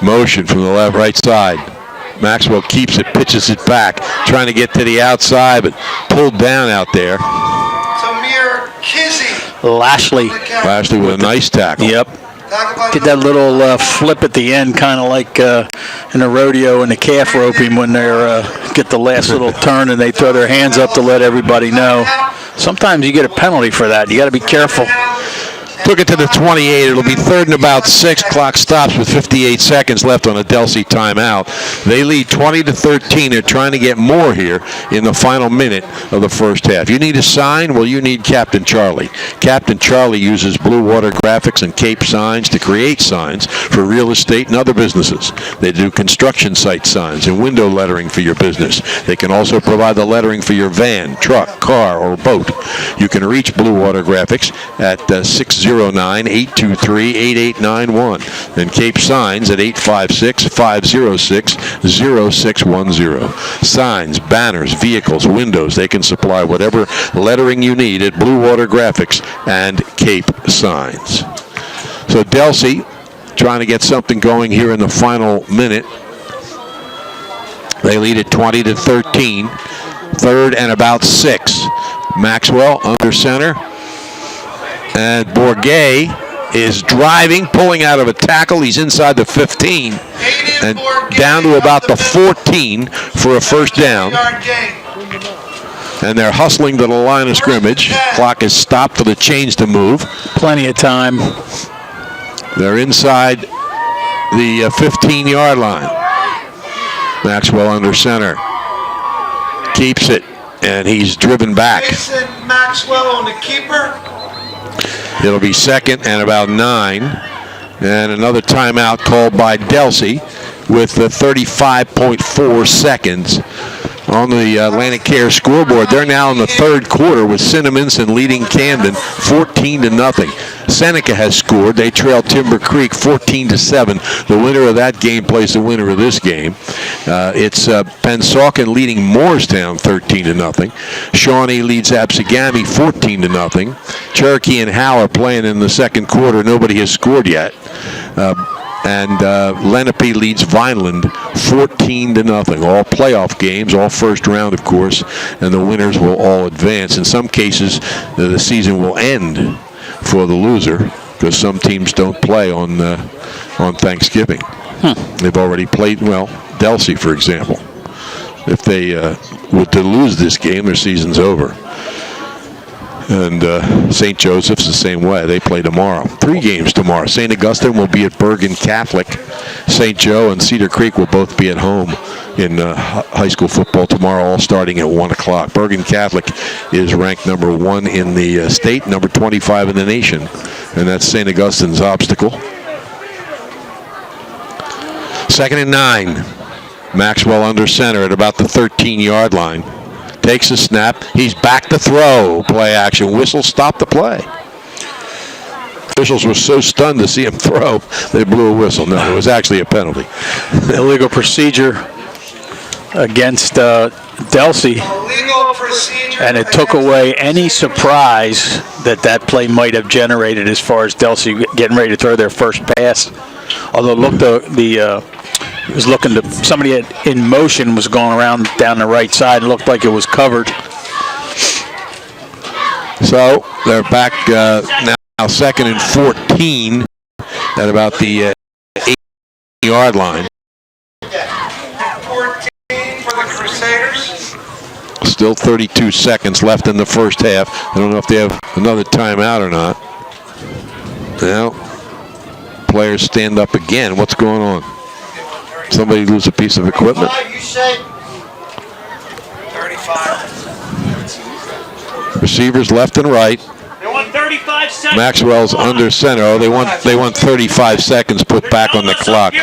Motion from the right side. Maxwell keeps it, pitches it back, trying to get to the outside, but pulled down out there. Samir Kizzy. Lashley with a nice tackle. Yep. Get that little flip at the end, kind of like in a rodeo in the calf roping when they're get the last little turn and they throw their hands up to let everybody know. Sometimes you get a penalty for that. You got to be careful. Took it to the 28. It'll be third and about 6. Clock stops with 58 seconds left on a Delsea timeout. They lead 20-13. They're trying to get more here in the final minute of the first half. You need a sign? Well, you need Captain Charlie. Captain Charlie uses Blue Water Graphics and Cape Signs to create signs for real estate and other businesses. They do construction site signs and window lettering for your business. They can also provide the lettering for your van, truck, car, or boat. You can reach Blue Water Graphics at 609-823-8891 and Cape Signs at 856-506-0610. Signs, banners, vehicles, windows, they can supply whatever lettering you need at Blue Water Graphics and Cape Signs. So Delsea trying to get something going here in the final minute. They lead at 20-13. Third and about 6. Maxwell under center. And Bourget is driving, pulling out of a tackle. He's inside the 15 and down to about the 14 for a first down. And they're hustling to the line of scrimmage. Clock is stopped for the chains to move. Plenty of time. They're inside the 15-yard line. Maxwell under center. Keeps it, and he's driven back. Jason Maxwell on the keeper. It'll be second and about 9. And another timeout called by Delsea with the 35.4 seconds on the Atlantic Care scoreboard. They're now in the third quarter with Cinnaminson leading Camden 14-0. Seneca has scored. They trail Timber Creek 14-7. The winner of that game plays the winner of this game. It's Pensauken leading Moorestown 13-0. Shawnee leads Absegami 14-0. Cherokee and Howe are playing in the second quarter. Nobody has scored yet. And Lenape leads Vineland 14-0. All playoff games, all first round, of course, and the winners will all advance. In some cases, the season will end for the loser because some teams don't play on Thanksgiving. They've already played. Well, Delsea, for example, if they were to lose this game, their season's over. And St. Joseph's the same way. They play tomorrow. 3 games tomorrow. St. Augustine will be at Bergen Catholic. St. Joe and Cedar Creek will both be at home in high school football tomorrow, all starting at 1 o'clock. Bergen Catholic is ranked number 1 in the state, number 25 in the nation. And that's St. Augustine's obstacle. Second and 9. Maxwell under center at about the 13-yard line. Takes a snap. He's back to throw. Play action. Whistle stopped the play. Officials were so stunned to see him throw, they blew a whistle. No, it was actually a penalty. Illegal procedure against Delsea. Illegal procedure. And it took away any surprise that play might have generated as far as Delsea getting ready to throw their first pass. Although look, it was looking to somebody in motion was going around down the right side. It looked like it was covered. So they're back now second and 14 at about the 8-yard line. 14 for the Crusaders. Still 32 seconds left in the first half. I don't know if they have another timeout or not. Now, players stand up again. What's going on? Somebody lose a piece of equipment? Receivers left and right. They want 35 seconds. Maxwell's under center. Oh, they want 35 seconds put back on the clock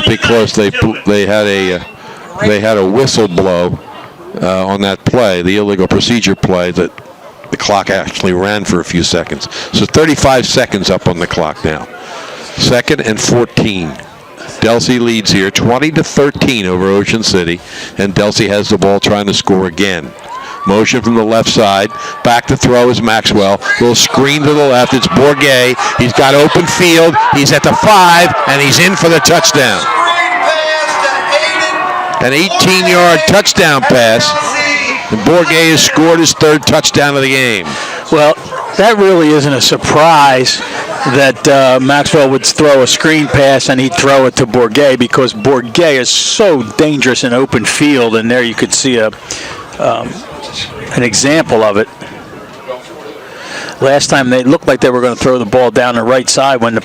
because they had a whistle blow on that play, the illegal procedure play that the clock actually ran for a few seconds. So 35 seconds up on the clock now. 2nd and 14. Delsea leads here 20-13 over Ocean City, and Delsea has the ball trying to score again. Motion from the left side. Back to throw is Maxwell. Little screen to the left. It's Bourget. He's got open field. He's at the 5, and he's in for the touchdown. An 18-yard touchdown pass. And Bourget has scored his 3rd touchdown of the game. Well, that really isn't a surprise that Maxwell would throw a screen pass and he'd throw it to Bourget, because Bourget is so dangerous in open field, and there you could see an example of it. Last time they looked like they were going to throw the ball down the right side when the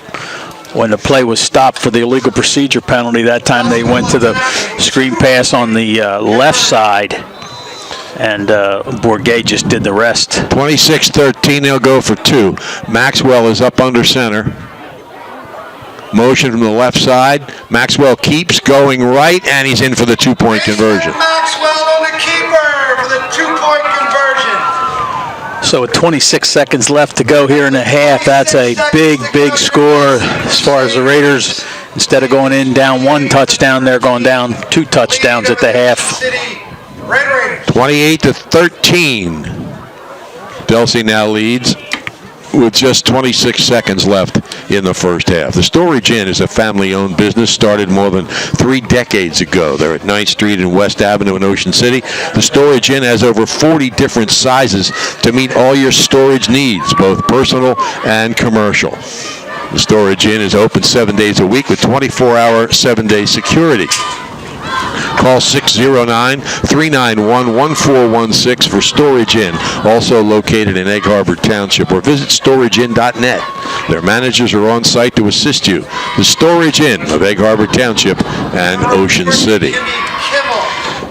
play was stopped for the illegal procedure penalty. That time they went to the screen pass on the left side, and Bourget just did the rest. 26-13, they'll go for 2. Maxwell is up under center. Motion from the left side. Maxwell keeps going right, and he's in for the 2-point conversion. Maxwell on the keeper for the 2-point conversion. So with 26 seconds left to go here in the half, that's a big, big score as far as the Raiders. Instead of going in down 1 touchdown, they're going down 2 touchdowns at the half. 28-13. Delsea now leads with just 26 seconds left in the first half. The Storage Inn is a family-owned business started more than 3 decades ago. They're at 9th Street and West Avenue in Ocean City. The Storage Inn has over 40 different sizes to meet all your storage needs, both personal and commercial. The Storage Inn is open 7 days a week with 24-hour, 7-day security. Call 609-391-1416 for Storage Inn, also located in Egg Harbor Township, or visit storageinn.net. Their managers are on site to assist you. The Storage Inn of Egg Harbor Township and Ocean City.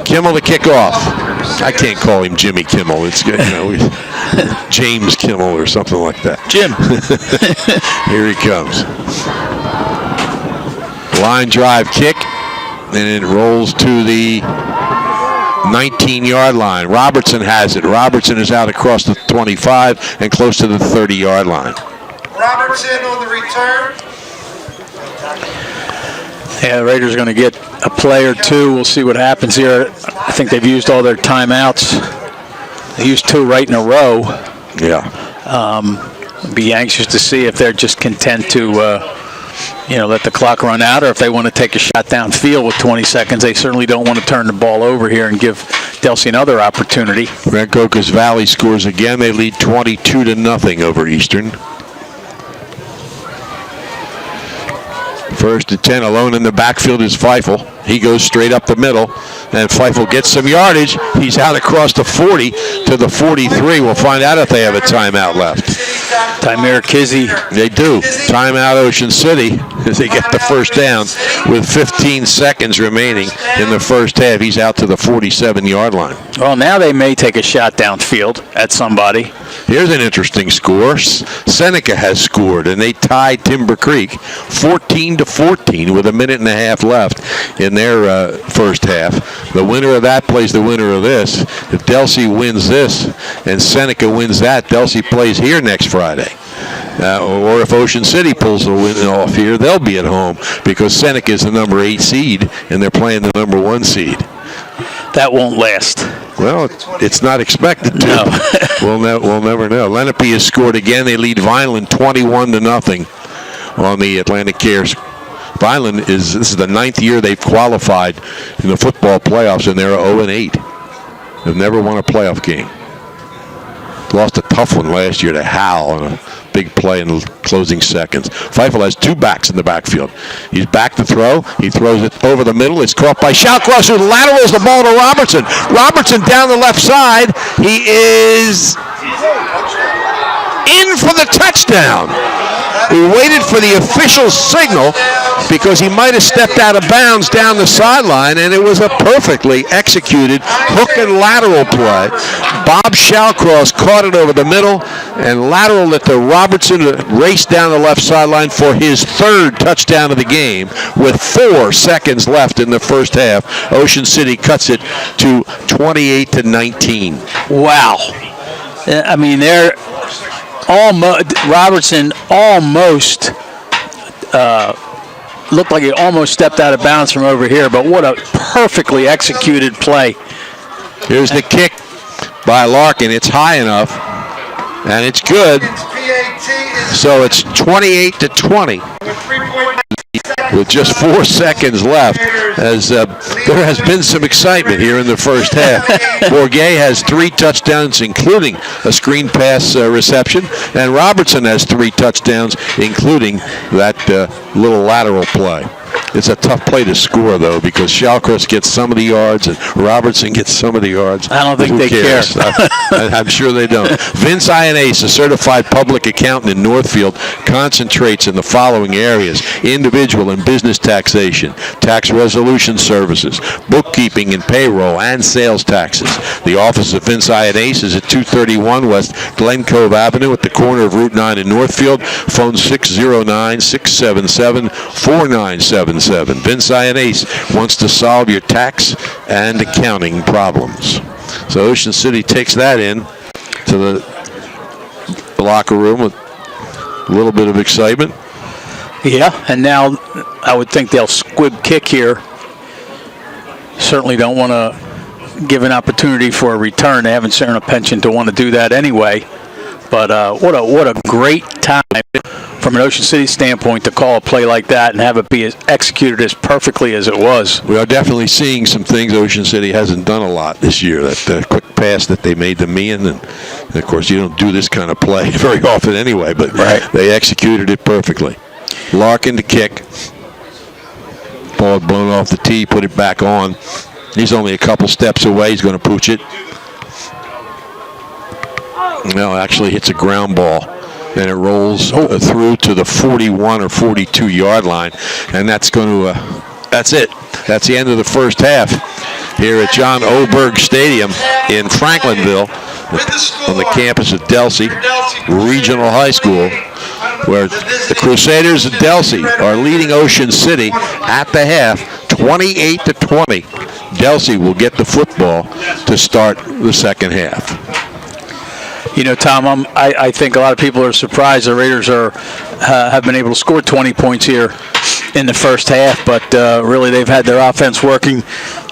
Kimmel to kick off. I can't call him Jimmy Kimmel. It's James Kimmel or something like that. Jim. Here he comes. Line drive kick. And it rolls to the 19-yard line. Robertson has it. Robertson is out across the 25 and close to the 30-yard line. Robertson on the return. Yeah, the Raiders are going to get a play or 2. We'll see what happens here. I think they've used all their timeouts. They used 2 right in a row. Yeah. Be anxious to see if they're just content to let the clock run out, or if they want to take a shot downfield with 20 seconds. They certainly don't want to turn the ball over here and give Delsea another opportunity. Rancocas Valley scores again. They lead 22-0 over Eastern. 1st and 10, alone in the backfield is Feifel. He goes straight up the middle, and Feifel gets some yardage. He's out across the 40 to the 43. We'll find out if they have a timeout left. Tamir Kizzy. They do. Timeout Ocean City as they get the first down with 15 seconds remaining in the first half. He's out to the 47-yard line. Well, now they may take a shot downfield at somebody. Here's an interesting score. Seneca has scored, and they tied Timber Creek 14-14 with a minute and a half left in their first half. The winner of that plays the winner of this. If Delsea wins this and Seneca wins that, Delsea plays here next Friday. Or if Ocean City pulls the win off here, they'll be at home because Seneca is the number 8 seed and they're playing the number 1 seed. That won't last. Well, it's not expected to. No. We'll never know. Lenape has scored again. They lead Vineland 21-0 on the Atlantic Cares. Vineland this is the 9th year they've qualified in the football playoffs, and they're 0-8. They've never won a playoff game. Lost a tough one last year to Hal on a big play in the closing seconds. Feifel has 2 backs in the backfield. He's back to throw. He throws it over the middle. It's caught by Shawcross, who laterals the ball to Robertson. Robertson down the left side. He is in for the touchdown. We waited for the official signal because he might have stepped out of bounds down the sideline, and it was a perfectly executed hook and lateral play. Bob Shallcross caught it over the middle and lateral it to Robertson, raced down the left sideline for his third touchdown of the game with 4 seconds left in the first half. Ocean City cuts it to 28-19. Wow. I mean, they're Robertson almost looked like he almost stepped out of bounds from over here, but what a perfectly executed play. Here's the kick by Larkin. It's high enough, and it's good. So it's 28-20 with just 4 seconds left, as there has been some excitement here in the first half. Bourget has 3 touchdowns, including a screen pass reception, and Robertson has 3 touchdowns, including that little lateral play. It's a tough play to score, though, because Shallcross gets some of the yards and Robertson gets some of the yards. I don't think they care. I'm sure they don't. Vince Ioannese, a certified public accountant in Northfield, concentrates in the following areas: individual and business taxation, tax resolution services, bookkeeping and payroll, and sales taxes. The office of Vince Ioannese is at 231 West Glen Cove Avenue at the corner of Route 9 in Northfield. Phone 609-677-4977. Vince Ioannese wants to solve your tax and accounting problems. So Ocean City takes that in to the locker room with a little bit of excitement. Yeah, and now I would think they'll squib kick here. Certainly don't want to give an opportunity for a return. They haven't shown a penchant to want to do that anyway. But what a great time from an Ocean City standpoint to call a play like that and have it be executed as perfectly as it was. We are definitely seeing some things Ocean City hasn't done a lot this year. That quick pass that they made to Meehan, and of course you don't do this kind of play very often anyway, but they executed it perfectly. Larkin to kick. Ball blown off the tee, put it back on. He's only a couple steps away. He's going to pooch it. No, actually hits a ground ball, and it rolls through to the 41 or 42 yard line, and that's going to that's it. That's the end of the first half here at John Oberg Stadium in Franklinville on the campus of Delsea Regional High School, where the Crusaders of Delsea are leading Ocean City at the half 28-20. Delsea will get the football to start the second half. You know, Tom, I think a lot of people are surprised the Raiders have been able to score 20 points here in the first half, but really they've had their offense working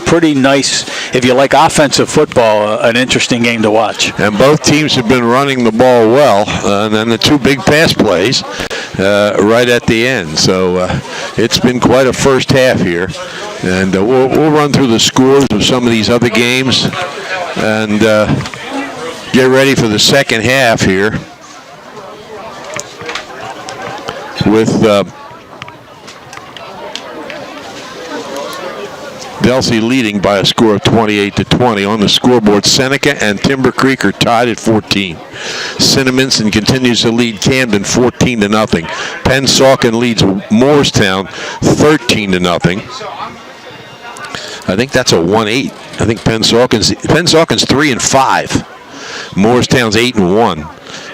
pretty nice. If you like offensive football, an interesting game to watch. And both teams have been running the ball well, and then the 2 big pass plays right at the end. So it's been quite a first half here, and we'll run through the scores of some of these other games and get ready for the second half here with Delsea leading by a score of 28-20. On the scoreboard, Seneca and Timber Creek are tied at 14. Cinnaminson continues to lead Camden 14-0. Pennsauken leads Moorestown 13-0. I think that's a 1-8. I think Pennsauken's 3-5. Moorestown's 8-1.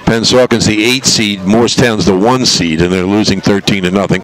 Pennsauken's the 8 seed. Moorestown's the 1 seed, and they're losing 13-0.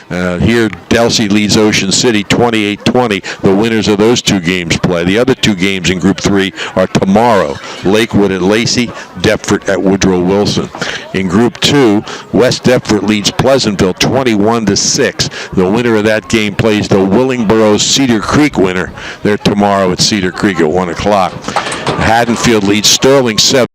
Here, Delsea leads Ocean City 28-20. The winners of those two games play. The other two games in Group 3 are tomorrow. Lakewood at Lacey, Deptford at Woodrow Wilson. In Group 2, West Deptford leads Pleasantville 21-6. The winner of that game plays the Willingboro Cedar Creek winner. They're tomorrow at Cedar Creek at 1 o'clock. Haddonfield leads Sterling 7.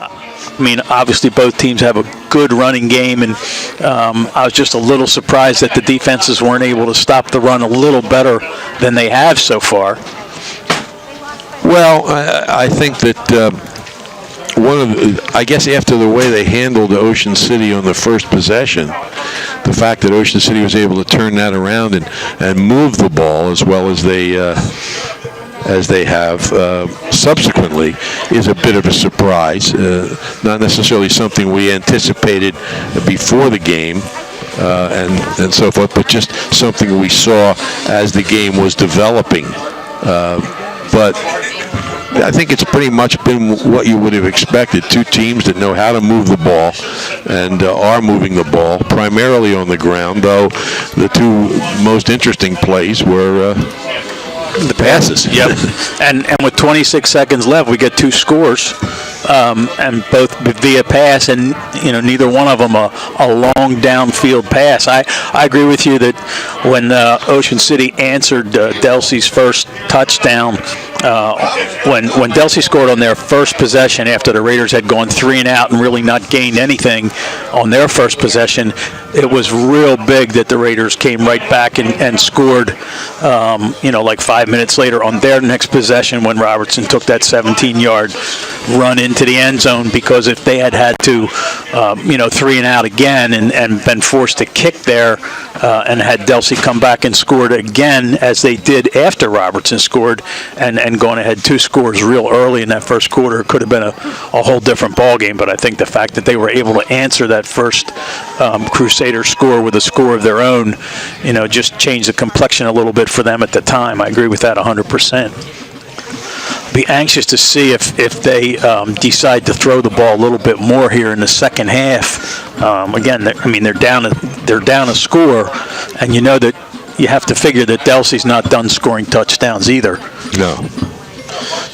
I mean, obviously both teams have a good running game, and I was just a little surprised that the defenses weren't able to stop the run a little better than they have so far. Well, I think that I guess after the way they handled Ocean City on the first possession, the fact that Ocean City was able to turn that around and move the ball as well as they have subsequently is a bit of a surprise. Not necessarily something we anticipated before the game and so forth, but just something we saw as the game was developing. But I think it's pretty much been what you would have expected. Two teams that know how to move the ball and are moving the ball primarily on the ground, though the two most interesting plays were the passes. Yep. and with 26 seconds left, we get 2 scores, and both via pass, and neither one of them a long downfield pass. I agree with you that when Ocean City answered Delsea's first touchdown, when Delsea scored on their first possession after the Raiders had gone 3 and out and really not gained anything on their first possession, it was real big that the Raiders came right back and scored, like 5 minutes later on their next possession when Robertson took that 17-yard run into the end zone, because if they had to, 3 and out again and been forced to kick there and had Delsea come back and scored again as they did after Robertson scored and gone ahead 2 scores real early in that first quarter, it could have been a whole different ball game. But I think the fact that they were able to answer that first Crusader score with a score of their own, just changed the complexion a little bit for them at the time. I agree with that 100%. Be anxious to see if they decide to throw the ball a little bit more here in the second half. Again, they're down a score, and that you have to figure that Delsea's not done scoring touchdowns either.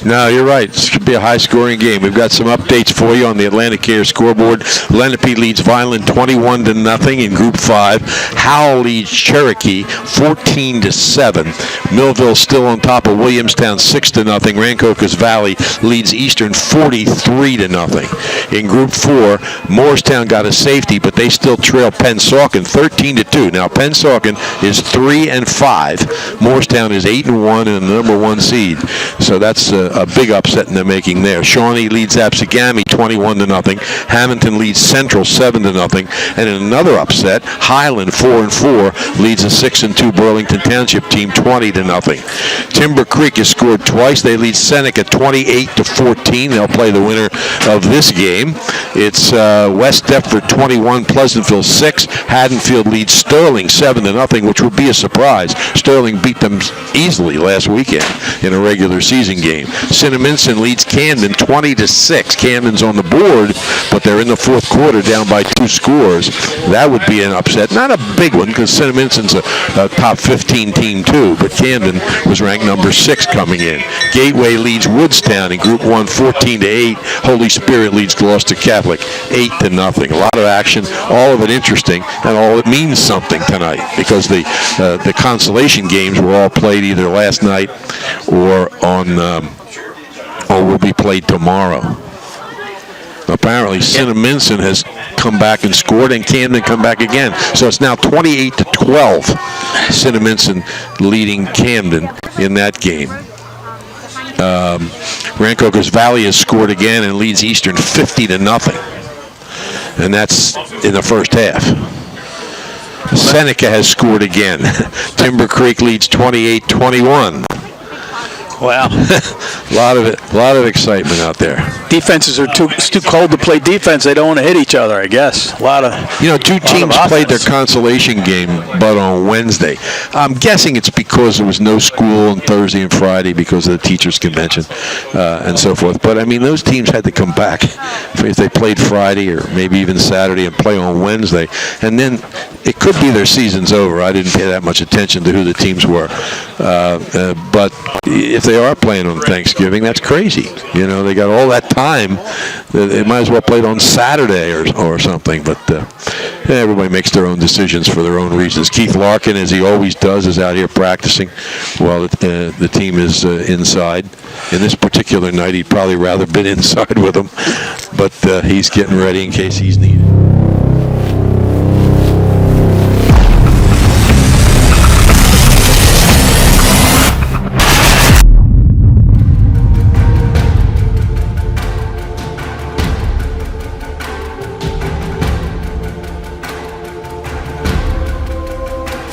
No, you're right. This could be a high-scoring game. We've got some updates for you on the Atlantic Care scoreboard. Lenape leads Vineland 21-0 in Group 5. Howell leads Cherokee 14-7. Millville still on top of Williamstown 6-0. Rancocas Valley leads Eastern 43-0. In Group 4, Morristown got a safety, but they still trail Pennsauken 13-2. Now Pennsauken is 3-5. Morristown is 8-1 and the number 1 seed. So that's a big upset in the making there. Shawnee leads Absegami 21-0. Hamilton leads Central 7-0. And in another upset, Highland 4-4 leads a 6-2 Burlington Township team 20-0. Timber Creek has scored twice. They lead Seneca 28-14. They'll play the winner of this game. It's West Deptford 21, Pleasantville 6. Haddonfield leads Sterling 7-0, which would be a surprise. Sterling beat them easily last weekend in a regular season game. Cinnaminson leads Camden 20-6. Camden's on the board, but they're in the fourth quarter down by 2 scores. That would be an upset. Not a big one, because Cinnaminson's a top 15 team too, but Camden was ranked number 6 coming in. Gateway leads Woodstown in Group 1 14-8. Holy Spirit leads Gloucester Catholic 8-0. A lot of action, all of it interesting, and all it means something tonight, because the consolation games were all played either last night or will be played tomorrow. Apparently, Cinnaminson has come back and scored, and Camden come back again. So it's now 28-12. Cinnaminson leading Camden in that game. Rancocas Valley has scored again and leads Eastern 50-0. And that's in the first half. Seneca has scored again. Timber Creek leads 28-21. Wow. A lot of excitement out there. Defenses are it's too cold to play defense. They don't want to hit each other, I guess. A lot of 2 teams played their consolation game, but on Wednesday. I'm guessing it's because there was no school on Thursday and Friday because of the teachers' convention and so forth. But those teams had to come back if they played Friday or maybe even Saturday and play on Wednesday, and then it could be their season's over. I didn't pay that much attention to who the teams were, but if they are playing on Thanksgiving, that's crazy. They got all that time. They might as well play it on Saturday or something. But everybody makes their own decisions for their own reasons. Keith Larkin, as he always does, is out here practicing while the team is inside. In this particular night, he'd probably rather been inside with them, but he's getting ready in case he's needed.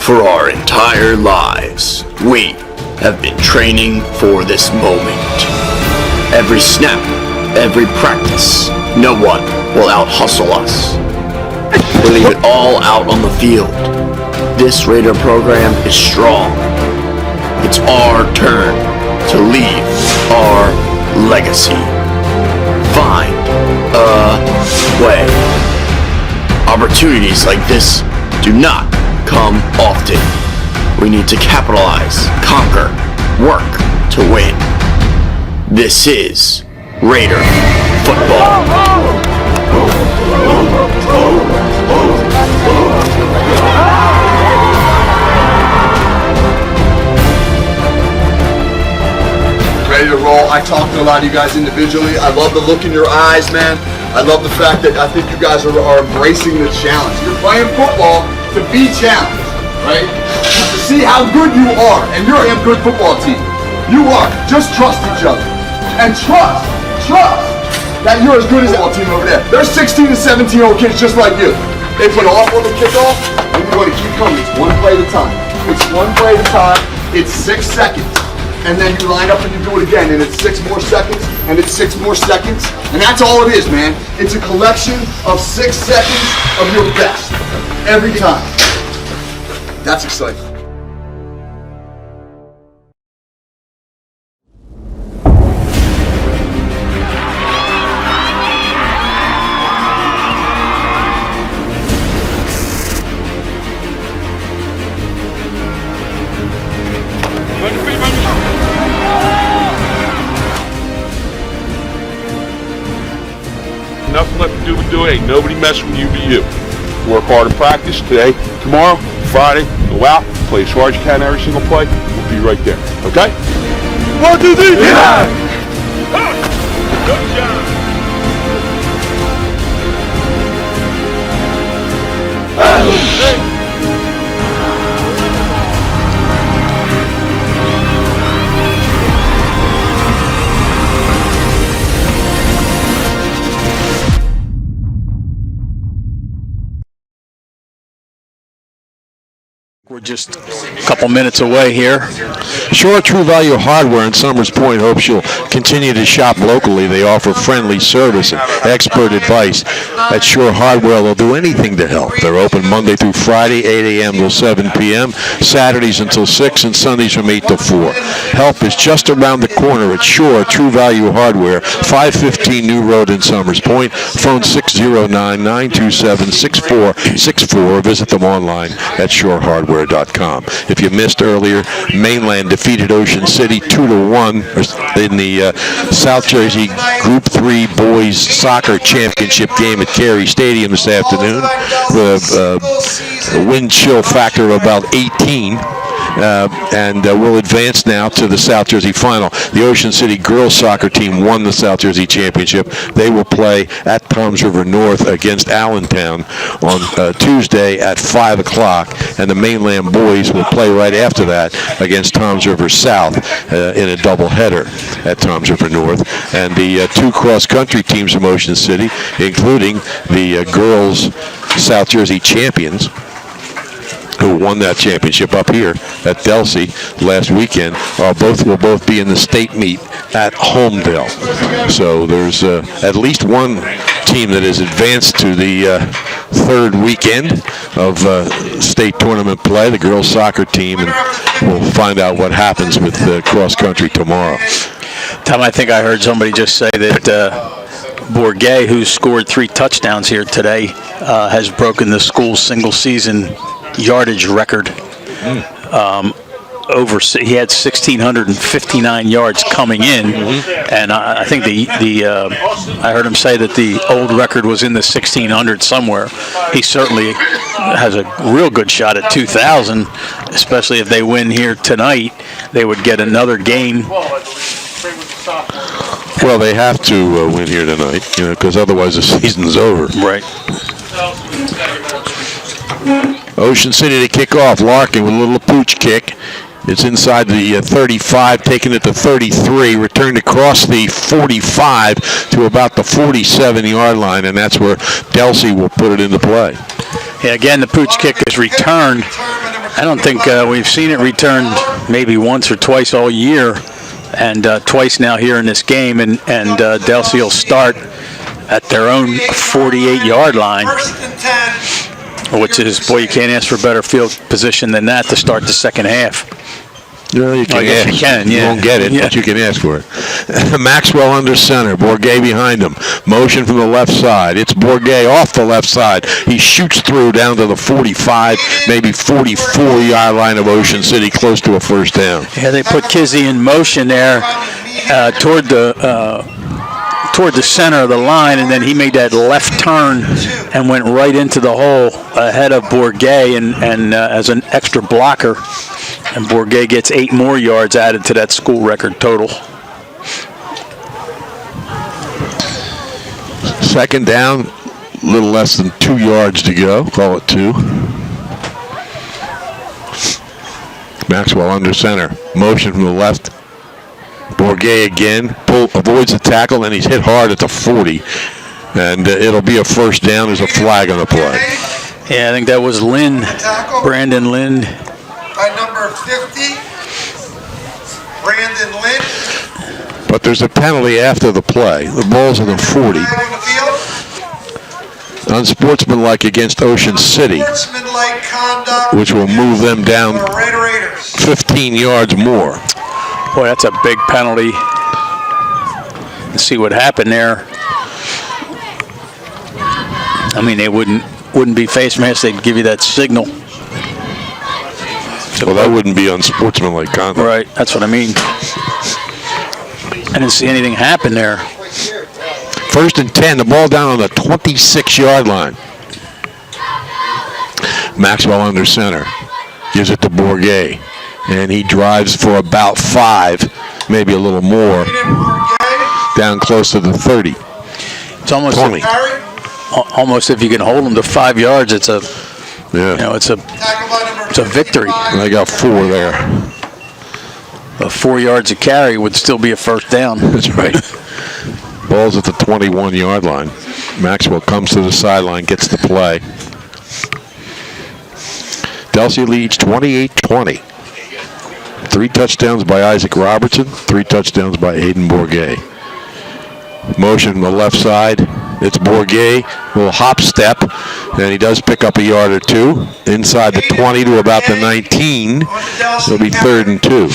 For our entire lives, we have been training for this moment. Every snap, every practice, no one will out-hustle us. We leave it all out on the field. This Raider program is strong. It's our turn to leave our legacy. Find a way. Opportunities like this do not come often. We need to capitalize, conquer, work to win. This is Raider football. Ready to roll. I talk to a lot of you guys individually. I love the look in your eyes, man. I love the fact that I think you guys are embracing the challenge. You're playing football to be challenged, right? To see how good you are, and you're a damn good football team. You are. Just trust each other. And trust that you're as good as that team over there. There's 16 and 17-year-old kids just like you. They put off on the kickoff, and you're going to keep coming. It's one play at a time. It's one play at a time. It's 6 seconds. And then you line up and you do it again, and it's 6 more seconds, and it's 6 more seconds. And that's all it is, man. It's a collection of 6 seconds of your best. Every time. That's exciting. Nothing left to do but do it. Ain't nobody messing with you but you. Work hard in practice today, tomorrow, Friday. Go out, play as hard as you can every single play. We'll be right there. Okay? 1, 2, 3. Yeah! Good job. We're just a couple minutes away here. Sure True Value Hardware in Summers Point hopes you'll continue to shop locally. They offer friendly service and expert advice. At Sure Hardware, they'll do anything to help. They're open Monday through Friday, 8 a.m. till 7 p.m., Saturdays until 6, and Sundays from 8 to 4. Help is just around the corner at Sure True Value Hardware, 515 New Road in Summers Point. Phone 609-927-6464. Visit them online at surehardware.com. If you missed earlier, Mainland defeated Ocean City 2-1 in the South Jersey Group 3 Boys Soccer Championship game at Carey Stadium this afternoon with a wind chill factor of about 18. And will advance now to the South Jersey final. The Ocean City girls soccer team won the South Jersey championship. They will play at Toms River North against Allentown on Tuesday at 5 o'clock, and the Mainland boys will play right after that against Toms River South in a doubleheader at Toms River North. And the 2 cross-country teams from Ocean City, including the girls South Jersey champions, who won that championship up here at Delsea last weekend, will both be in the state meet at Homedale. So there's at least one team that has advanced to the third weekend of state tournament play, the girls soccer team, and we'll find out what happens with the cross country tomorrow. Tom, I think I heard somebody just say that Bourget, who scored 3 touchdowns here today, has broken the school's single season yardage record. He had 1,659 yards coming in, and I think I heard him say that the old record was in the 1,600 somewhere. He certainly has a real good shot at 2,000, especially if they win here tonight. They would get another game. Well, they have to win here tonight, because otherwise the season's over. Right. Ocean City to kick off. Larkin with a little pooch kick. It's inside the 35, taking it to 33, returned across the 45 to about the 47-yard line, and that's where Delsea will put it into play. Yeah, again, the pooch kick is returned. I don't think we've seen it returned maybe once or twice all year, and twice now here in this game, and Delsea will start at their own 48-yard line, which is, boy, you can't ask for a better field position than that to start the second half. No, you can I guess ask. you can, You yeah. won't get it, Yeah. but you can ask for it. Maxwell under center. Bourget behind him. Motion from the left side. It's Bourget off the left side. He shoots through down to the 45, maybe 44-yard line of Ocean City, close to a first down. Yeah, they put Kizzy in motion there toward the center of the line, and then he made that left turn and went right into the hole ahead of Bourget and as an extra blocker. And Bourget gets 8 more yards added to that school record total. Second down, a little less than 2 yards to go. Call it 2. Maxwell under center. Motion from the left. Bourget again. Avoids the tackle, and he's hit hard at the 40. And it'll be a first down. There's a flag on the play. Yeah, I think that was Lynn, Brandon Lynn. By number 50, Brandon Lynn. But there's a penalty after the play. The ball's on the 40. On the field. Unsportsmanlike against Ocean City, Sportsmanlike conduct. which will move them down for Raiders. 15 yards more. Boy, that's a big penalty. Let's see what happened there. I mean, they wouldn't be face mask. They'd give you that signal. Well, that wouldn't be unsportsmanlike conduct. Right, that's what I mean. I didn't see anything happen there. First and 10, the ball down on the 26-yard line. Maxwell under center. Gives it to Bourget. And he drives for about 5, maybe a little more, down close to the 30. It's almost 20. almost if you can hold them to 5 yards, it's a it's a victory. And they got 4 there. 4 yards of carry would still be a first down. That's right. Ball's at the 21-yard line. Maxwell comes to the sideline, gets the play. Delsea leads 28-20. 3 touchdowns by Isaac Robertson, 3 touchdowns by Aiden Bourget. Motion from the left side. It's Bourget, little hop step, and he does pick up a yard or 2 inside the 20 to about the 19. It'll be 3rd and 2.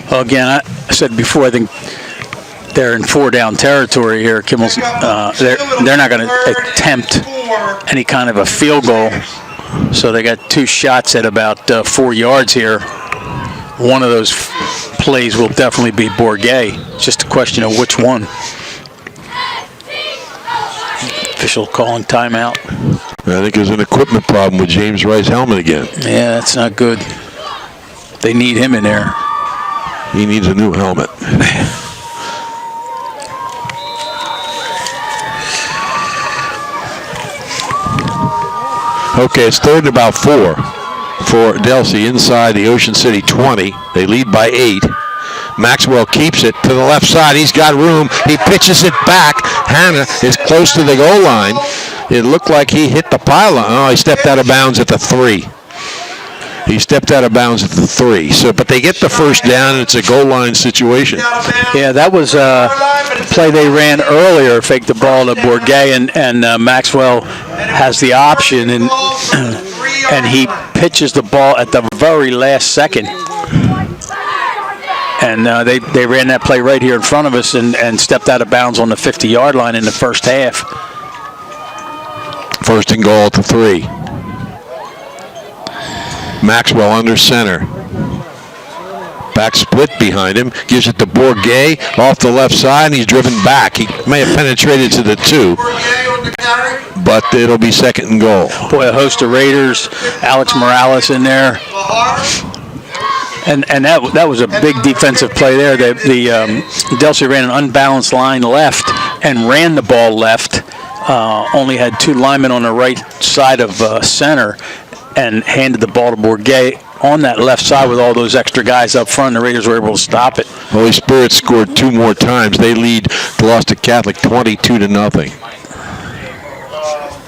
Well, again, I said before, I think they're in 4-down territory here. Kimmel's they're not going to attempt any kind of a field goal, so they got 2 shots at about 4 yards here. One of those plays will definitely be Bourget. It's just a question of which one. Official calling timeout. I think there's an equipment problem with James Wright's helmet again. Yeah, that's not good. They need him in there. He needs a new helmet. Okay, it's 3rd and about 4 for Delsea inside the Ocean City 20. They lead by 8. Maxwell keeps it to the left side. He's got room. He pitches it back. Hanna is close to the goal line. It looked like he hit the pylon. Oh, he stepped out of bounds at the 3. He stepped out of bounds at the 3. But they get the first down, and it's a goal line situation. Yeah, that was a play they ran earlier. Faked the ball to Bourget, and Maxwell has the option, and he pitches the ball at the very last second. And they ran that play right here in front of us and stepped out of bounds on the 50-yard line in the first half. First and goal at the 3. Maxwell under center. Back split behind him. Gives it to Bourget off the left side, and he's driven back. He may have penetrated to the 2, but it'll be 2nd and goal. Boy, a host of Raiders. Alex Morales in there. And that was a big defensive play there. The Delsea ran an unbalanced line left and ran the ball left. Only had 2 linemen on the right side of center, and handed the ball to Bourget on that left side with all those extra guys up front. The Raiders were able to stop it. Holy Spirit scored 2 more times. They lead Gloucester Catholic 22-0.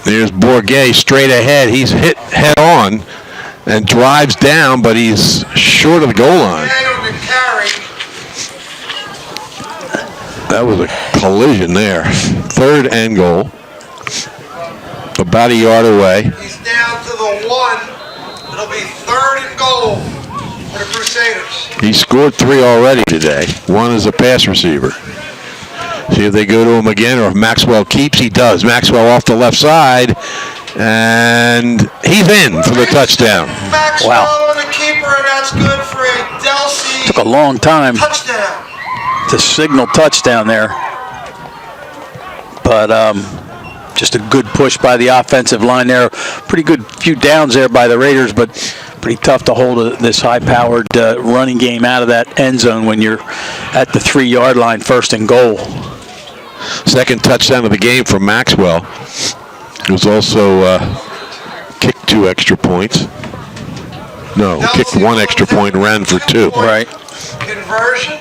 There's Bourget straight ahead. He's hit head on and drives down, but he's short of the goal line. That was a collision there. 3rd and goal. About a yard away. He's down to the 1. It'll be 3rd and goal. for the Crusaders. He scored 3 already today. 1 as a pass receiver. See if they go to him again or if Maxwell keeps. He does. Maxwell off the left side. And he's in for the touchdown. Maxwell and the keeper, and that's good for a Delsea. Took a long time Touchdown. to signal touchdown there. But just a good push by the offensive line there. Pretty good few downs there by the Raiders, but pretty tough to hold this high-powered running game out of that end zone when you're at the 3-yard line, 1st and goal. Second touchdown of the game for Maxwell. It was also kicked 2 extra points. No, kicked 1 extra point and ran for 2. Right. Conversion.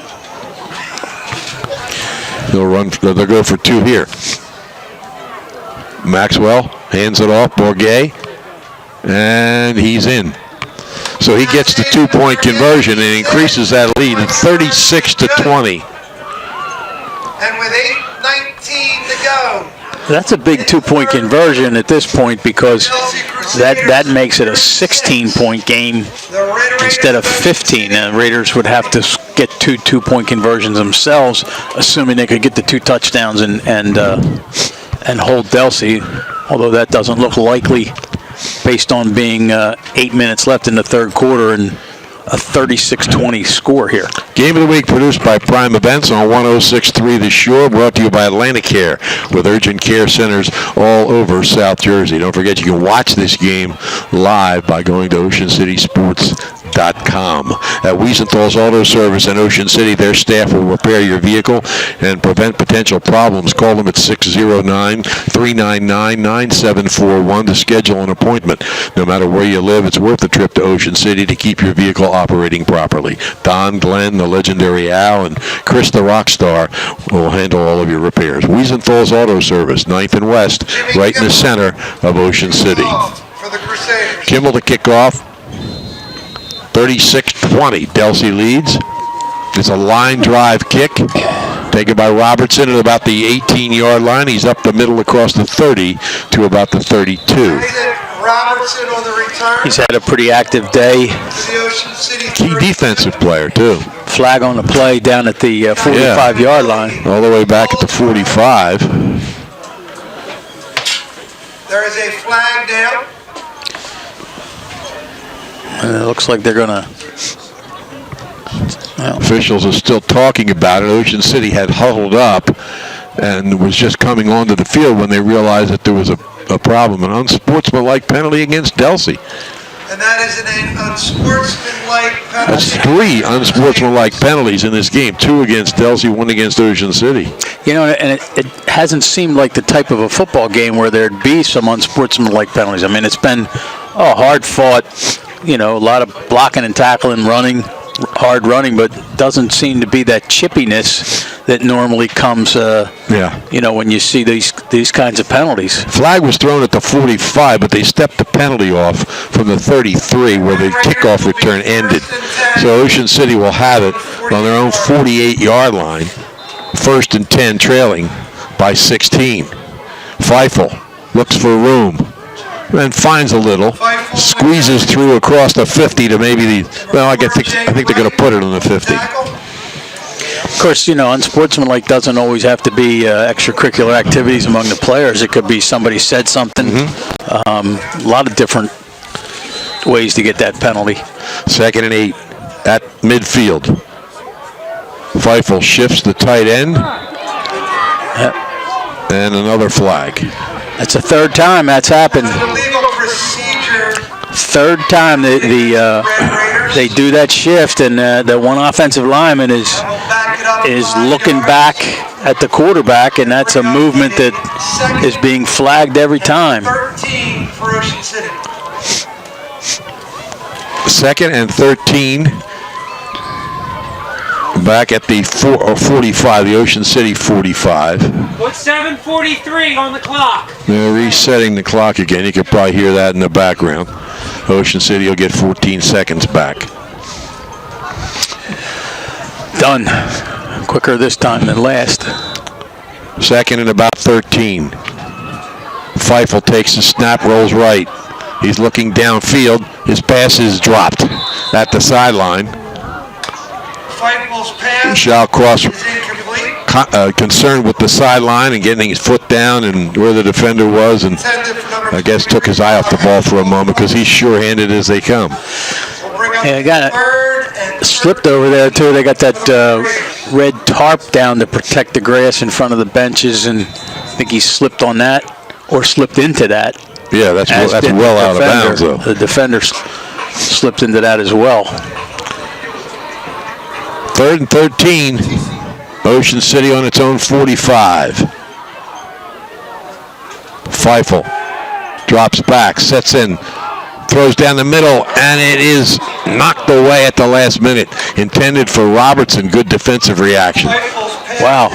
They'll go for 2 here. Maxwell hands it off, Bourget, and he's in. So he gets the 2-point conversion and increases that lead at 36-20. And with 8:19 to go. That's a big 2-point conversion at this point because that makes it a 16-point game instead of 15. And Raiders would have to get 2 2-point conversions themselves, assuming they could get the 2 touchdowns and hold Delsea, although that doesn't look likely based on being 8 minutes left in the 3rd quarter and a 36-20 score here. Game of the Week produced by Prime Events on 106.3 The Shore, brought to you by Atlantic Care with urgent care centers all over South Jersey. Don't forget you can watch this game live by going to OceanCitySports.com. At Wiesenthal's Auto Service in Ocean City, their staff will repair your vehicle and prevent potential problems. Call them at 609-399-9741 to schedule an appointment. No matter where you live, it's worth the trip to Ocean City to keep your vehicle operating properly. Don, Glenn, the legendary Al, and Chris the Rockstar will handle all of your repairs. Wiesenthal's Auto Service, 9th and West, right in the center of Ocean City. For the Crusaders. Kimmel to kick off. 36-20. Delsea leads. It's a line drive kick. Taken by Robertson at about the 18-yard line. He's up the middle across the 30 to about the 32. Robertson on the return. He's had a pretty active day. The Ocean City Key defensive player, too. Flag on the play down at the 45-yard line. All the way back at the 45. There is a flag down. And it looks like they're going to... Officials are still talking about it. Ocean City had huddled up and was just coming onto the field when they realized that there was a problem, an unsportsmanlike penalty against Delsea. And that is an unsportsmanlike penalty. That's 3 unsportsmanlike penalties in this game. 2 against Delsea, 1 against Ocean City. You know, and it hasn't seemed like the type of a football game where there'd be some unsportsmanlike penalties. I mean, it's been hard fought, a lot of blocking and tackling, running, hard running, but doesn't seem to be that chippiness that normally comes, when you see these kinds of penalties. Flag was thrown at the 45, but they stepped the penalty off from the 33 where the kickoff return ended. So Ocean City will have it on their own 48-yard line, 1st and 10, trailing by 16. Feifel looks for room and finds a little, squeezes through across the 50 to maybe I think they're going to put it on the 50. Of course, unsportsmanlike doesn't always have to be extracurricular activities among the players. It could be somebody said something. A lot of different ways to get that penalty. 2nd and 8 at midfield. Feifel shifts the tight end. And another flag. That's the 3rd time that's happened. Legal procedure. 3rd time they do that shift, and the one offensive lineman is looking back at the quarterback, and that's a movement that is being flagged every time. 13 for Ocean City. 2nd and 13. Back at the 45, the Ocean City 45. What's 7:43 on the clock? They're resetting the clock again. You can probably hear that in the background. Ocean City will get 14 seconds back. Done. Quicker this time than last. 2nd and about 13. Feifel takes the snap, rolls right. He's looking downfield. His pass is dropped at the sideline. Feigl pass Shall Cross is incomplete. concerned with the sideline and getting his foot down and where the defender was, and I guess took his eye off the ball for a moment because he's sure-handed as they come. Yeah, got it slipped over there too. They got that red tarp down to protect the grass in front of the benches, and I think he slipped on that or slipped into that. Yeah, that's well out of bounds though. The defender slipped into that as well. 3rd and 13. Ocean City on its own 45. Feigl drops back, sets in, throws down the middle, and it is knocked away at the last minute. Intended for Robertson. Good defensive reaction. Wow.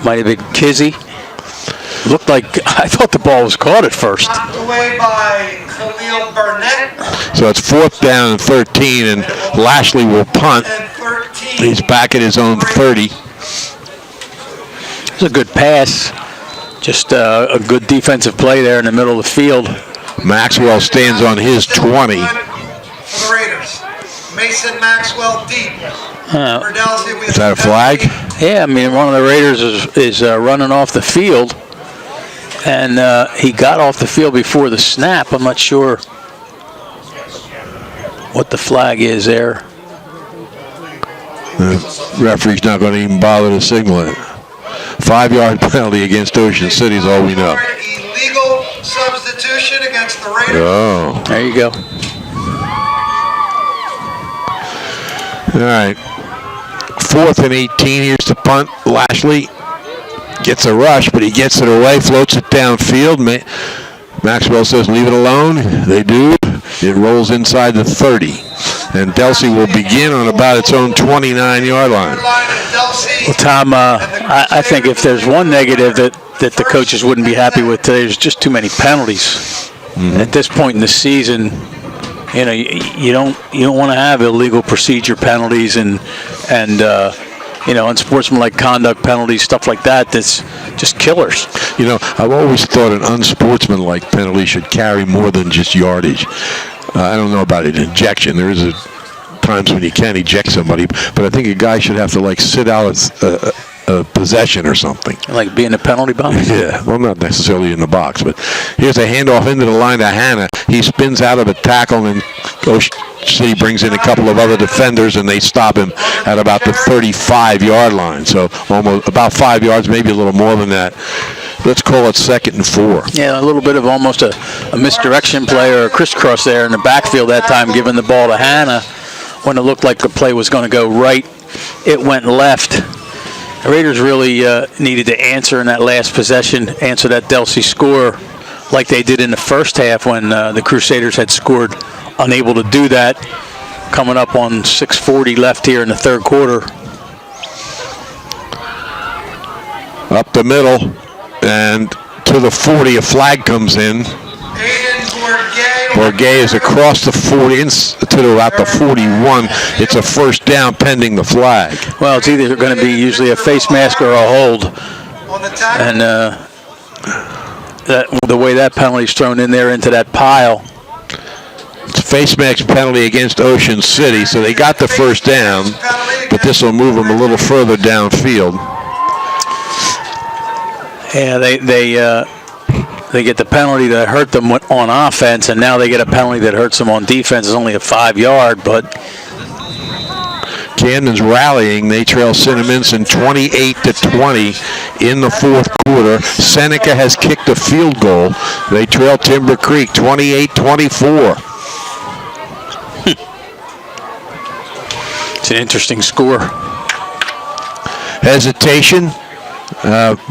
Might have been Kizzy. Looked like, I thought the ball was caught at first. Knocked away by Khalil Burnett. So it's 4th down and 13, and Lashley will punt. And 13. He's back at his own 30. It's a good pass. Just a good defensive play there in the middle of the field. Maxwell stands on his 20. For the Raiders. Mason Maxwell deep. For Delsea, Is that a flag? Yeah, I mean, one of the Raiders is running off the field. And he got off the field before the snap. I'm not sure what the flag is there. The referee's not going to even bother to signal it. 5-yard penalty against Ocean City is all we know. Illegal substitution against the Raiders. Oh. There you go. All right. 4th and 18. Here's the punt. Lashley gets a rush, but he gets it away, floats it downfield. Maxwell says, leave it alone. They do. It rolls inside the 30. And Delsea will begin on about its own 29-yard line. Well, Tom, I think if there's one negative that the coaches wouldn't be happy with today, there's just too many penalties. Mm-hmm. At this point in the season, you know, you don't want to have illegal procedure penalties and unsportsmanlike conduct penalties, stuff like that. That's just killers. You know, I've always thought an unsportsmanlike penalty should carry more than just yardage. I don't know about an ejection. There is times when you can't eject somebody, but I think a guy should have to sit out a possession or something. Like being a penalty box? Yeah, well, not necessarily in the box, but here's a handoff into the line to Hanna. He spins out of a tackle, and Ocean City brings in a couple of other defenders, and they stop him at about the 35-yard line. So almost about 5 yards, maybe a little more than that. Let's call it 2nd and 4. Yeah, a little bit of almost a misdirection play or a crisscross there in the backfield that time, giving the ball to Hanna when it looked like the play was going to go right. It went left. The Raiders really needed to answer in that last possession, answer that Delsea score like they did in the first half when the Crusaders had scored. Unable to do that. Coming up on 6:40 left here in the 3rd quarter. Up the middle. And to the 40, a flag comes in. Bourget is across the 40 to about the 41. It's a 1st down pending the flag. Well, it's either going to be usually a face mask or a hold. And the way that penalty is thrown in there into that pile. It's a face mask penalty against Ocean City, so they got the 1st down, but this will move them a little further downfield. Yeah, they get the penalty that hurt them on offense, and now they get a penalty that hurts them on defense. It's only a 5-yard, but Camden's rallying. They trail Cinnaminson 28-20 in the 4th quarter. Seneca has kicked a field goal. They trail Timber Creek 28-24. It's an interesting score. Hesitation.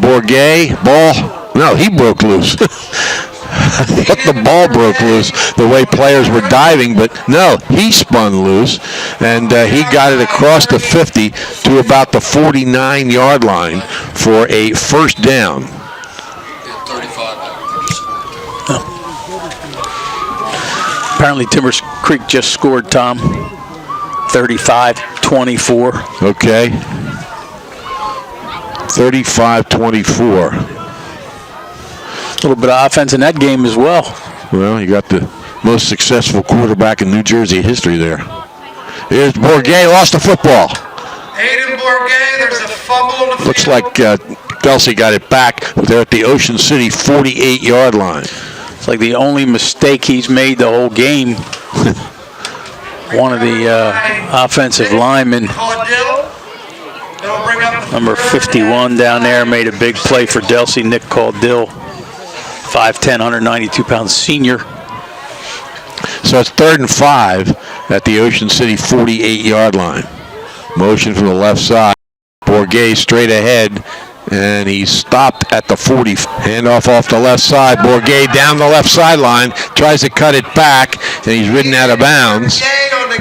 Bourget, ball. No, he broke loose. I thought the ball broke loose the way players were diving, but no, he spun loose, and he got it across the 50 to about the 49-yard line for a 1st down. Apparently Timber Creek just scored, Tom. 35-24. Okay. 35-24. A little bit of offense in that game as well. Well, you got the most successful quarterback in New Jersey history there. Here's Bourget, lost the football. Aiden Bourget, there's a fumble on the Looks field. like Delsea got it back. They're at the Ocean City 48-yard line. It's like the only mistake he's made the whole game. One of the offensive linemen, number 51 down there, made a big play for Delsea. Nick Caudill, 5'10", 192-pound senior. So it's 3rd and 5 at the Ocean City 48-yard line. Motion from the left side. Bourget straight ahead, and he stopped at the 40. Handoff off the left side. Bourget down the left sideline, tries to cut it back, and he's ridden out of bounds.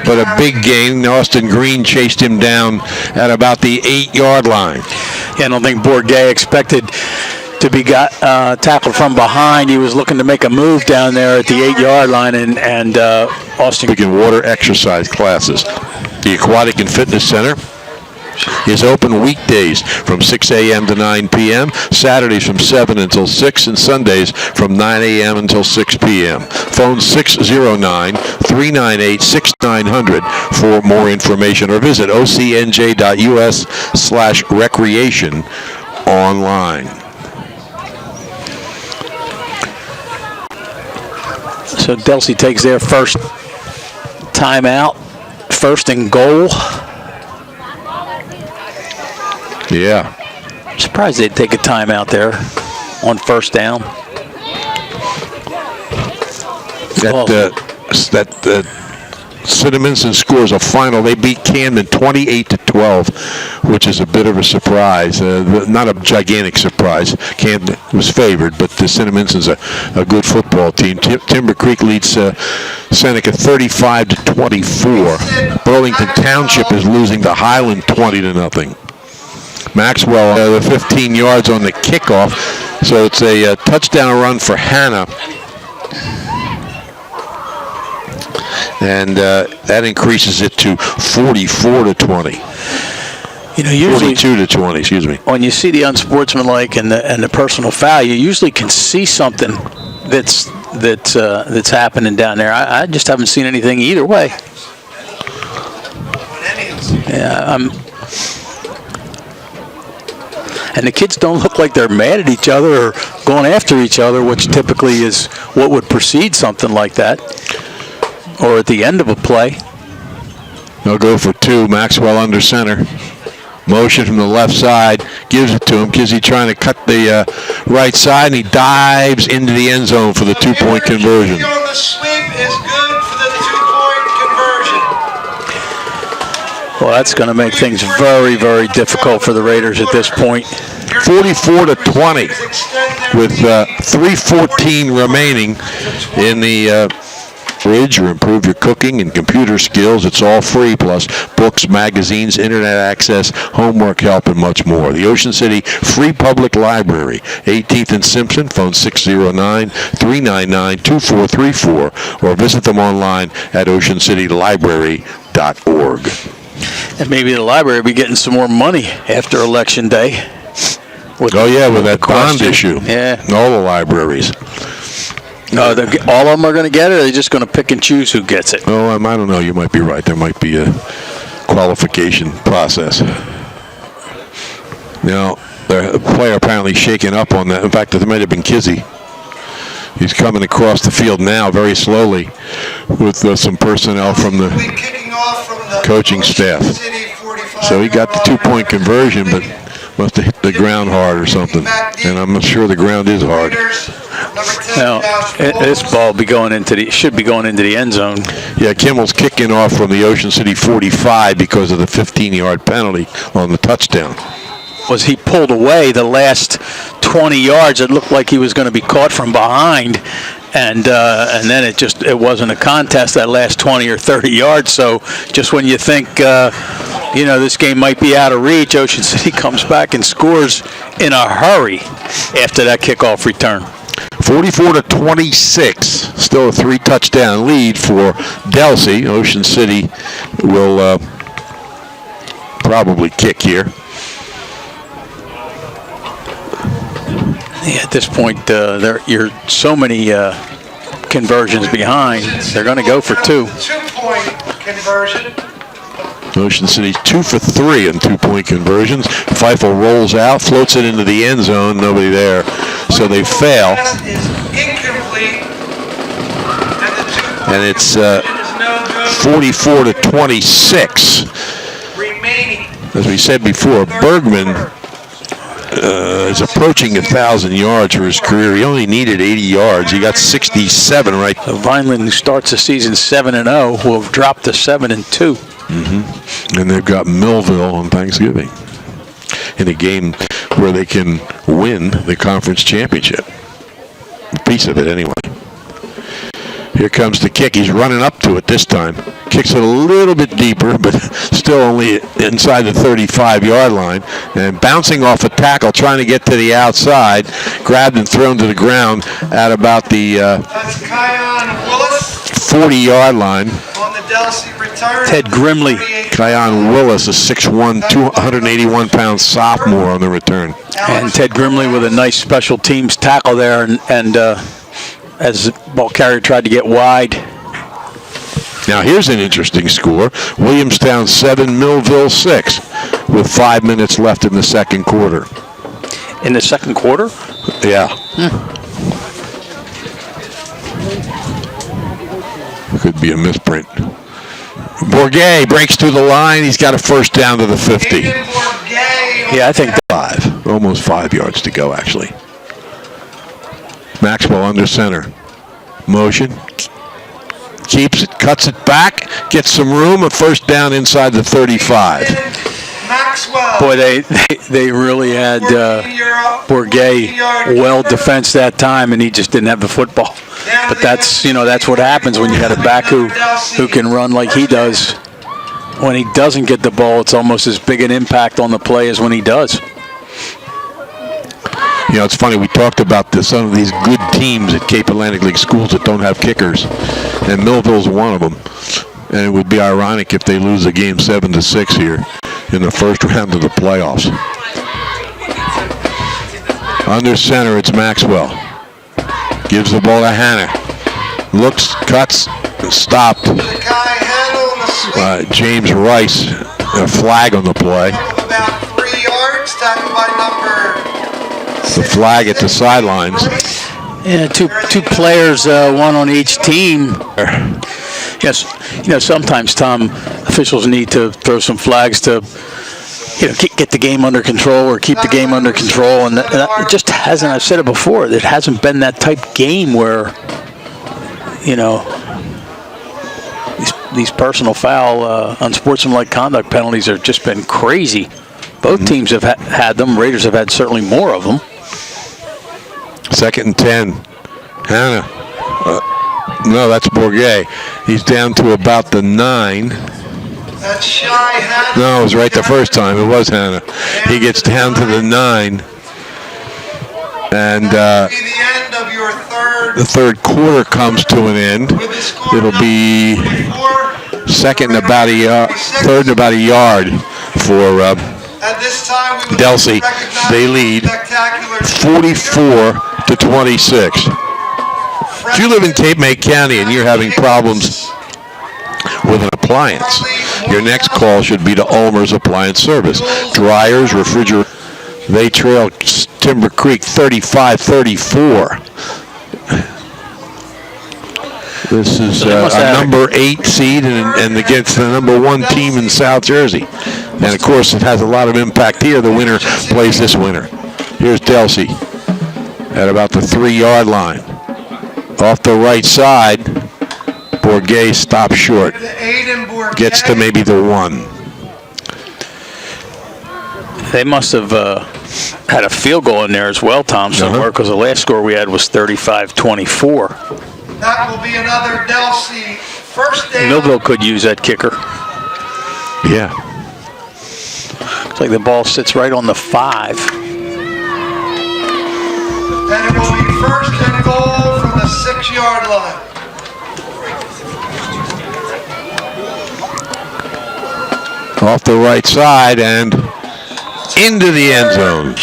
But a big gain. Austin Green chased him down at about the 8-yard line. Yeah, I don't think Bourget expected to be tackled from behind. He was looking to make a move down there at the 8-yard line, and Austin. Begin water exercise classes. The Aquatic and Fitness Center is open weekdays from 6 a.m. to 9 p.m., Saturdays from 7 until 6, and Sundays from 9 a.m. until 6 p.m. Phone 609-398-6900 for more information, or visit ocnj.us/recreation online. So Delsea takes their first timeout, 1st and goal. Yeah. I'm surprised they'd take a timeout there on 1st down. That Cinnamon scores a final. They beat Camden 28-12, which is a bit of a surprise. Not a gigantic surprise. Camden was favored, but the Cinnamon's a good football team. Timber Creek leads Seneca 35-24. Burlington Township is losing to Highland 20-0. Maxwell, the 15 yards on the kickoff, so it's a touchdown run for Hannah. And that increases it to 44-20. You know, usually 42-20. Excuse me. When you see the unsportsmanlike and the personal foul, you usually can see something that's happening down there. I just haven't seen anything either way. Yeah, and the kids don't look like they're mad at each other or going after each other, which typically is what would precede something like that, or at the end of a play. They'll go for 2. Maxwell under center. Motion from the left side. Gives it to him. Kizzy trying to cut the right side, and he dives into the end zone for the 2-point conversion. On the sweep is good for the 2-point conversion. Well, that's going to make things very, very difficult for the Raiders at this point. 44-20 with 3:14 remaining in the fridge, or improve your cooking and computer skills. It's all free, plus books, magazines, internet access, homework help, and much more. The Ocean City Free Public Library, 18th and Simpson, phone 609-399-2434, or visit them online at oceancitylibrary.org. And maybe the library will be getting some more money after Election Day. With that bond issue. Yeah. All the libraries. No, all of them are going to get it, or are they just going to pick and choose who gets it? Oh, I don't know. You might be right. There might be a qualification process. Now, the player apparently shaken up on that. In fact, it might have been Kizzy. He's coming across the field now very slowly with some personnel from the coaching staff. So he got the 2-point conversion, but must have hit the ground hard or something. And I'm not sure the ground is hard. Now, this ball should be going into the end zone. Yeah, Kimmel's kicking off from the Ocean City 45 because of the 15-yard penalty on the touchdown. Was he pulled away the last 20 yards? It looked like he was going to be caught from behind, and then it wasn't a contest that last 20 or 30 yards. So just when you think this game might be out of reach, Ocean City comes back and scores in a hurry after that kickoff return. 44-26, still a 3-touchdown lead for Delsea. Ocean City will probably kick here. Yeah, at this point, you're so many conversions behind. They're going to go for 2. 2-point conversion. Ocean City's 2 for 3 on 2-point conversions. Feifel rolls out, floats it into the end zone. Nobody there, so they fail. Pass is incomplete. And it's 44 to 26. Remaining. As we said before, Bergman is approaching 1,000 yards for his career. He only needed 80 yards. He got 67 right. So Vineland, who starts the season 7-0, will have dropped to 7-2. And they've got Millville on Thanksgiving in a game where they can win the conference championship. A piece of it anyway. Here comes the kick. He's running up to it this time. Kicks it a little bit deeper, but still only inside the 35-yard line. And bouncing off a tackle, trying to get to the outside. Grabbed and thrown to the ground at about the 40-yard line. On the Delsea return. Ted Grimley. Kion Willis, a 6'1", 281-pound sophomore on the return. And Ted Grimley with a nice special teams tackle there. And as the ball carrier tried to get wide. Now here's an interesting score. Williamstown 7, Millville 6, with 5 minutes left in the second quarter. In the second quarter? Yeah. Could be a misprint. Bourget breaks through the line. He's got a first down to the 50. Yeah, I think 5. Almost 5 yards to go, actually. Maxwell under center. Motion. Keeps it, cuts it back, gets some room, a first down inside the 35. Maxwell. Boy, they really had Bourget well defensed that time, and he just didn't have the football. But that's what happens when you got a back who can run like he does. When he doesn't get the ball, it's almost as big an impact on the play as when he does. You know, it's funny, we talked about some of these good teams at Cape Atlantic League schools that don't have kickers, and Millville's one of them. And it would be ironic if they lose a game 7-6 here in the first round of the playoffs. Under center, it's Maxwell. Gives the ball to Hanna. Looks, cuts, stopped. James Rice, a flag on the play. About 3 yards, tackled by number. The flag at the sidelines. Yeah, two players, one on each team. Yes, sometimes, Tom, officials need to throw some flags to, get the game under control or keep the game under control. And it just hasn't, I've said it before, it hasn't been that type game where, these personal foul, unsportsmanlike conduct penalties have just been crazy. Both teams have had them. Raiders have had certainly more of them. 2nd and 10. Hanna. No, that's Bourget. He's down to about the 9. That's Shy Hanna. No, it was right the first time. It was Hanna. He gets down to the 9. And the end of your the third quarter comes to an end. It'll be third and about a yard for At this time, we would Delsea. They lead 44-26. If you live in Cape May County and you're having problems with an appliance, your next call should be to Ulmer's Appliance Service. Dryers, refrigerators, they trail Timber Creek 35-34. This is a number 8 seed and against the number 1 team in South Jersey. And, of course, it has a lot of impact here. The winner plays this winner. Here's Delsea at about the 3-yard line. Off the right side, Bourget stops short. Gets to maybe the 1. They must have had a field goal in there as well, Tom, somewhere, because the last score we had was 35-24. That will be another Delsea first down. Millville could use that kicker. Yeah. Looks like the ball sits right on the 5. And it will be first and goal from the 6-yard line. Off the right side and into the end zone.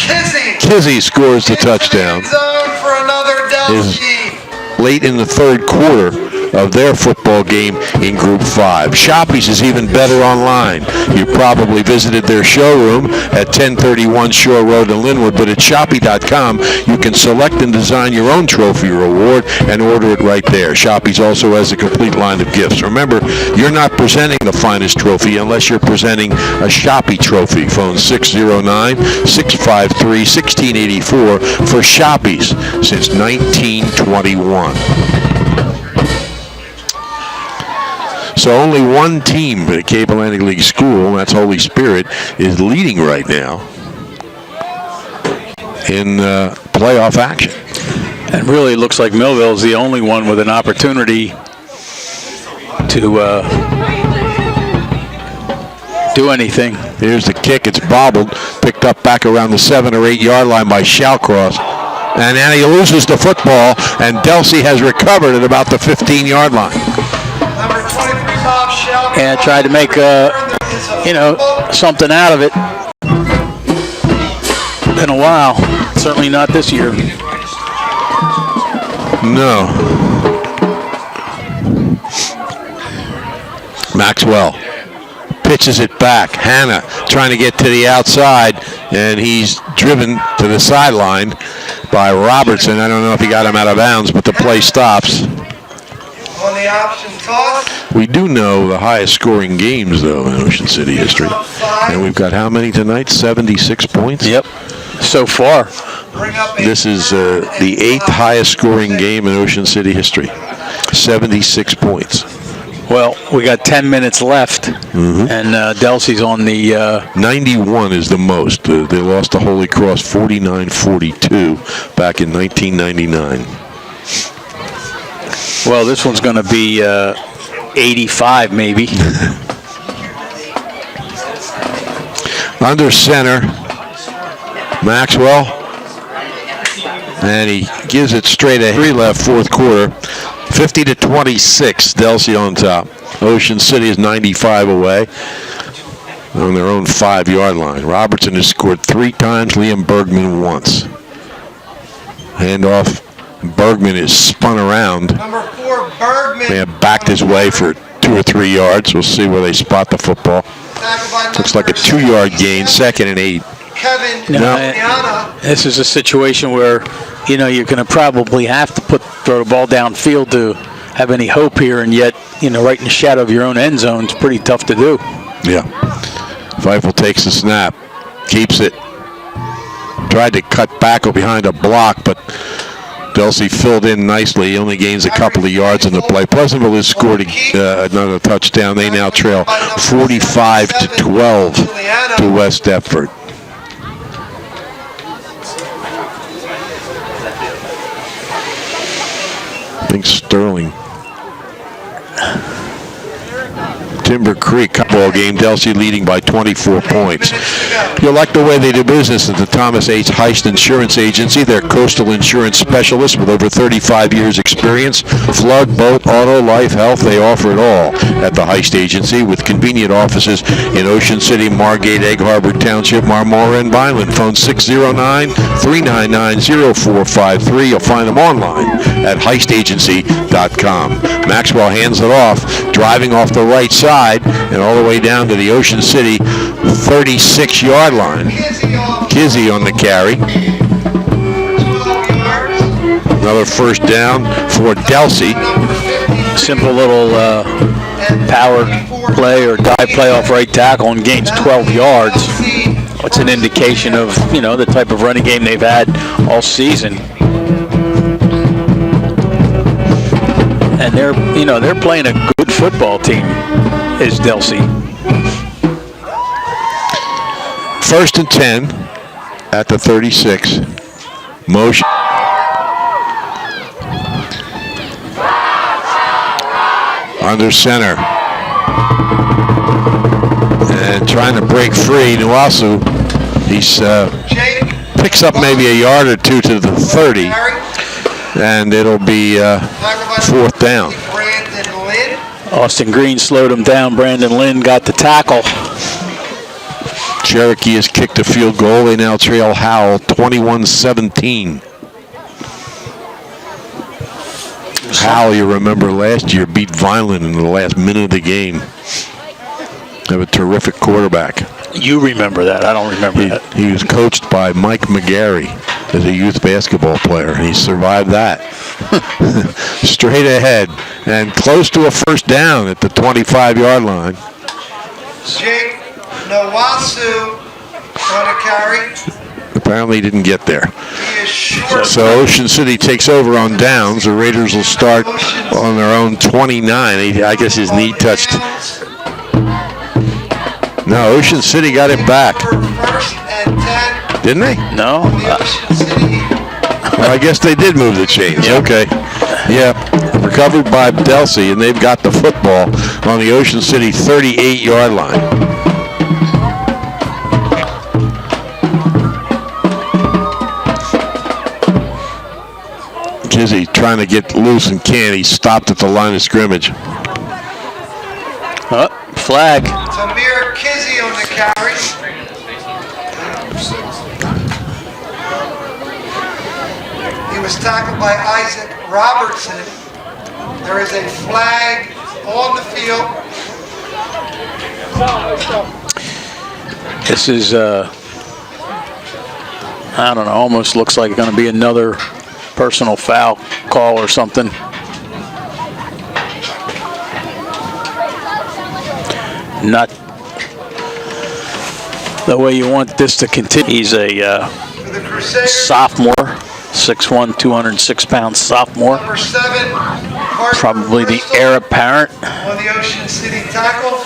Kizzy scores the touchdown. End zone for another Delsea. late in the third quarter of their football game in Group 5. Shoppy's is even better online. You probably visited their showroom at 1031 Shore Road in Linwood, but at Shoppy.com you can select and design your own trophy or award and order it right there. Shoppy's also has a complete line of gifts. Remember, you're not presenting the finest trophy unless you're presenting a Shoppy trophy. Phone 609-653-1684 for Shoppy's since 1921. So only one team at Cape Atlantic League School, that's Holy Spirit, is leading right now in playoff action. And really, it looks like Millville is the only one with an opportunity to do anything. Here's the kick. It's bobbled, picked up back around the 7 or 8 yard line by Shallcross. And then he loses the football, and Delsea has recovered at about the 15-yard line. Number 23, Bob Shell. And tried to make something out of it. Been a while. Certainly not this year. No. Maxwell pitches it back. Hanna trying to get to the outside, and he's driven to the sideline by Robertson. I don't know if he got him out of bounds, but the play stops. On the option toss. We do know the highest scoring games, though, in Ocean City history. And we've got how many tonight? 76 points? Yep, so far. This is the 8th highest scoring game in Ocean City history. 76 points. Well, we got 10 minutes left, and Delsea's on the... 91 is the most. They lost to Holy Cross 49-42 back in 1999. Well, this one's going to be 85, maybe. Under center, Maxwell. And he gives it straight ahead. 3 left, fourth quarter. 50-26, Delsea on top. Ocean City is 95 away on their own 5-yard line. Robertson has scored 3 times, Liam Bergman once. Handoff. Bergman is spun around. Number 4, Bergman. May have backed his way for 2 or 3 yards. We'll see where they spot the football. Looks like a 2-yard gain, 2nd and 8. Kevin. No, this is a situation where, you're going to probably have to throw the ball downfield to have any hope here, and yet, right in the shadow of your own end zone, it's pretty tough to do. Yeah. Feifel takes the snap, keeps it. Tried to cut back behind a block, but Delsea filled in nicely. He only gains a couple of yards in the play. Pleasantville has scored another touchdown. They now trail 45-12 to West Deptford. I think Sterling. Timber Creek ball game, Delsea leading by 24 points. You'll like the way they do business at the Thomas H. Heist Insurance Agency. They're coastal insurance specialists with over 35 years experience. Flood, boat, auto, life, health, they offer it all at the Heist Agency with convenient offices in Ocean City, Margate, Egg Harbor Township, Marmora, and Vineland. Phone 609-399-0453. You'll find them online at heistagency.com. Maxwell hands it off, driving off the right side and all the way down to the Ocean City 36-yard line. Kizzy on the carry. Another first down for Delsea. Simple little power play or dive play off right tackle and gains 12 yards. It's an indication of, the type of running game they've had all season. And they're playing a good football team, is Delsea. 1st and 10 at the 36. Motion. Under center. And trying to break free. Nuasu. He's picks up maybe a yard or two to the 30. And it'll be 4th down. Austin Green slowed him down. Brandon Lynn got the tackle. Cherokee has kicked a field goal. They now trail Howell 21-17. Hal, you remember last year, beat Vineland in the last minute of the game. They have a terrific quarterback. You remember that. I don't remember that. He was coached by Mike McGarry as a youth basketball player, and he survived that. Straight ahead and close to a first down at the 25-yard line. Jake Nawasu on a carry. Apparently he didn't get there. He is short. So Ocean City takes over on downs. The Raiders will start on their own 29. I guess his knee touched. No, Ocean City got it back. First and 10. Didn't they? No. On the Ocean City. Well, I guess they did move the chains. Yeah. Okay. Yeah. Recovered by Delsea, and they've got the football on the Ocean City 38-yard line. Kizzy trying to get loose and can't. He's stopped at the line of scrimmage. Flag. Tamir Kizzy on the carry. He was tackled by Isaac Robertson. There is a flag on the field. This is, I don't know, almost looks like it's going to be another personal foul call or something. Not the way you want this to continue. He's a For the Crusaders, sophomore, 6'1", 206-pound sophomore. number 7, Parker Probably the Bristol heir apparent. on the Ocean City tackle.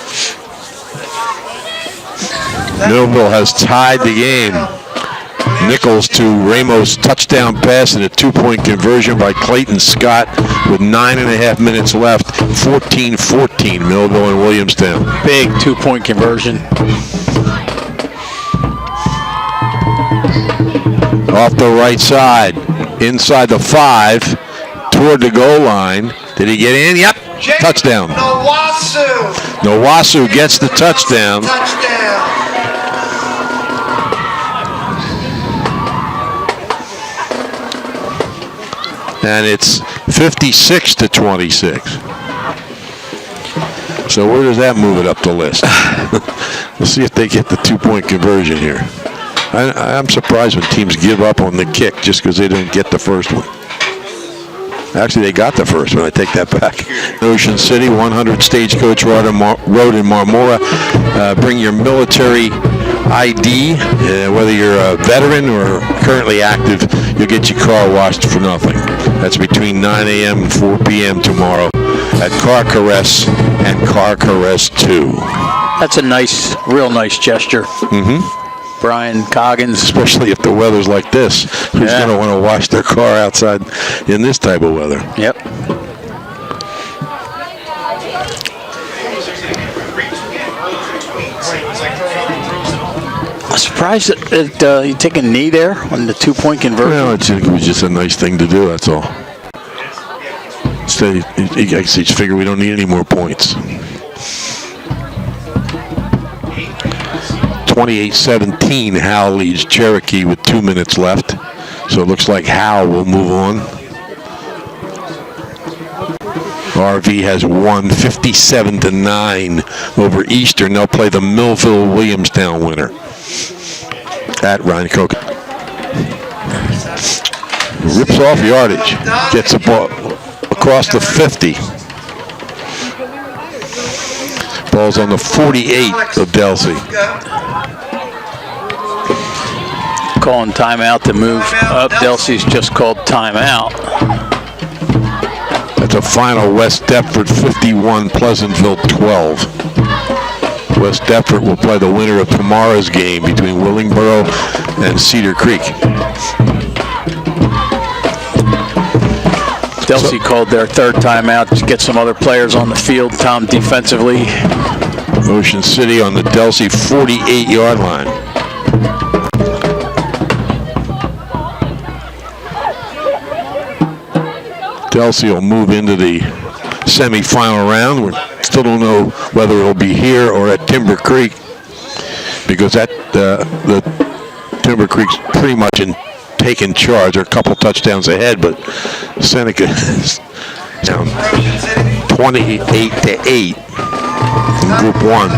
Millville has tied the game. Nichols to Ramos touchdown pass and a 2-point conversion by Clayton Scott with 9.5 minutes left. 14-14 Millville and Williamstown. Big 2-point conversion. Off the right side, inside the 5, toward the goal line. Did he get in? Yep. Jake Touchdown. Nawasu. Nawasu gets the touchdown. Touchdown. And it's 56-26. So where does that move it up the list? We'll see if they get the 2-point conversion here. I'm surprised when teams give up on the kick just because they don't get the first one. Actually, they got the first one. I take that back. Ocean City, 100 Stagecoach Road in Marmora. Bring your military ID, whether you're a veteran or currently active, you'll get your car washed for nothing. That's between 9 a.m. and 4 p.m. tomorrow at Car Caress and Car Caress 2. That's a nice, real nice gesture. Mm-hmm. Brian Coggins. Especially if the weather's like this. Who's going to want to wash their car outside in this type of weather? Yep. I'm surprised that you take a knee there on the 2-point conversion. Well, it was just a nice thing to do, that's all. So I just figure we don't need any more points. 28-17, Hal leads Cherokee with 2 minutes left. So it looks like Hal will move on. RV has won 57-9 over Eastern. They'll play the Millville-Williamstown winner at Ryan Coke. Rips off yardage. Gets the ball across the 50. Ball's on the 48 of Delsea. Calling timeout to move up. Delsea's just called timeout. That's a final. West Deptford 51, Pleasantville 12. West Deptford will play the winner of tomorrow's game between Willingboro and Cedar Creek. Delsea called their third timeout to get some other players on the field. Tom defensively. Ocean City on the Delsea 48-yard line. Delsea will move into the semi-final round. We still don't know whether it'll be here or at Timber Creek, because the Timber Creek's pretty much taking charge. They're a couple touchdowns ahead, but Seneca Down 28-8 in Group 1.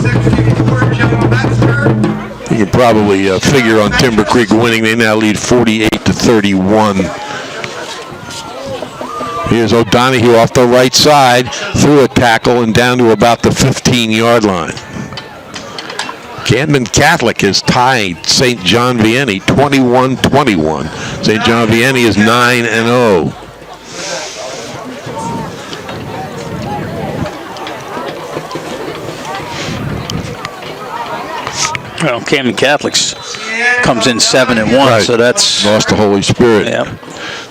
64, Joe Metzger. You can probably figure on Timber Creek winning. They now lead 48-31. Here's O'Donoghue off the right side, through a tackle and down to about the 15-yard line. Camden Catholic has tied St. John Vianney 21-21. St. John Vianney is 9-0. Well, Camden Catholics comes in 7-1, Right. so that's Lost the Holy Spirit. yeah.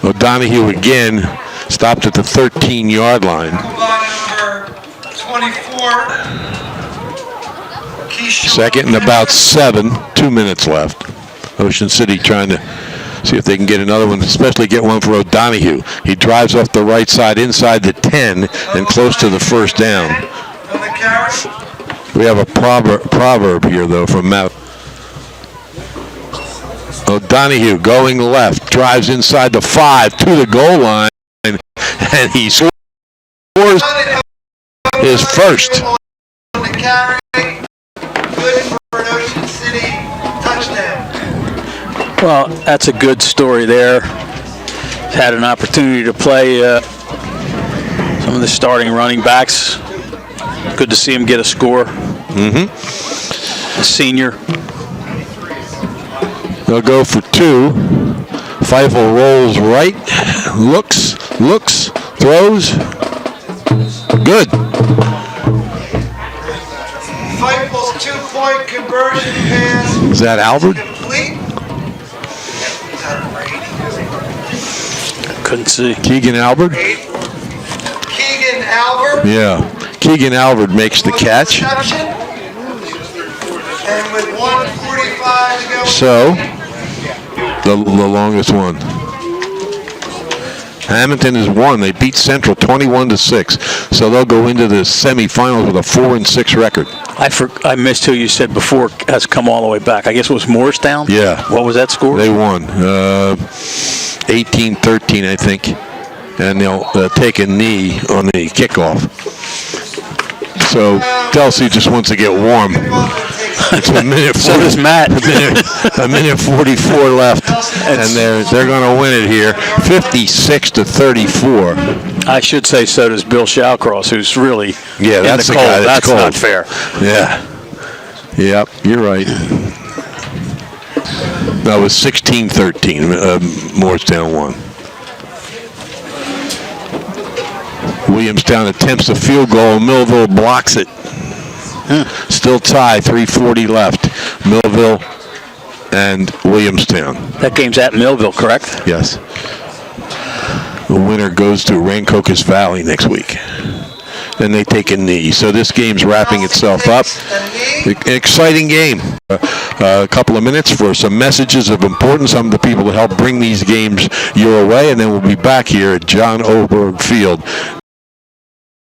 O'Donoghue again stopped at the 13-yard line. Number 24. Keyshawn Second and about 7, 2 minutes left. Ocean City trying to see if they can get another one, especially get one for O'Donoghue. He drives off the right side inside the 10 and close to the first down. on the carry. We have a proverb here, though, from Matt. O'Donoghue going left, drives inside the 5 to the goal line, and he scores his first. On the carry. Good for an Ocean City touchdown. Well, that's a good story there. Had an opportunity to play some of the starting running backs. Good to see him get a score. A senior. They'll go for 2. Feifel rolls right, looks, throws. Good. Feiffel's 2-point conversion pass. Is that Albert? Complete. Couldn't see. Keegan Albert? Keegan Albert. Yeah. Keegan Albert makes the catch. Reception. And with 1:45 to go. So, the longest one. Hamilton has won. They beat Central 21-6. So they'll go into the semifinals with a 4-6 record. I missed who you said before has come all the way back. I guess it was Morristown? Yeah. What was that score? They won 18-13, I think. And they'll take a knee on the kickoff. So Delsea just wants to get warm. It's a minute. So does Matt. A minute 44 left, and they're going to win it here, 56-34. I should say so does Bill Shawcross, who's really Yeah, that's in the the cold. guy that's not cold. fair. Yeah. Yep, you're right. That was 16-13. Morristown won. Williamstown attempts a field goal. Millville blocks it. Still tie, 3:40 left. Millville and Williamstown. That game's at Millville, correct? Yes. The winner goes to Rancocas Valley next week. Then they take a knee. So this game's wrapping itself up. An exciting game. A couple of minutes for some messages of importance. Some of the people that help bring these games your way, and then we'll be back here at John Oberg Field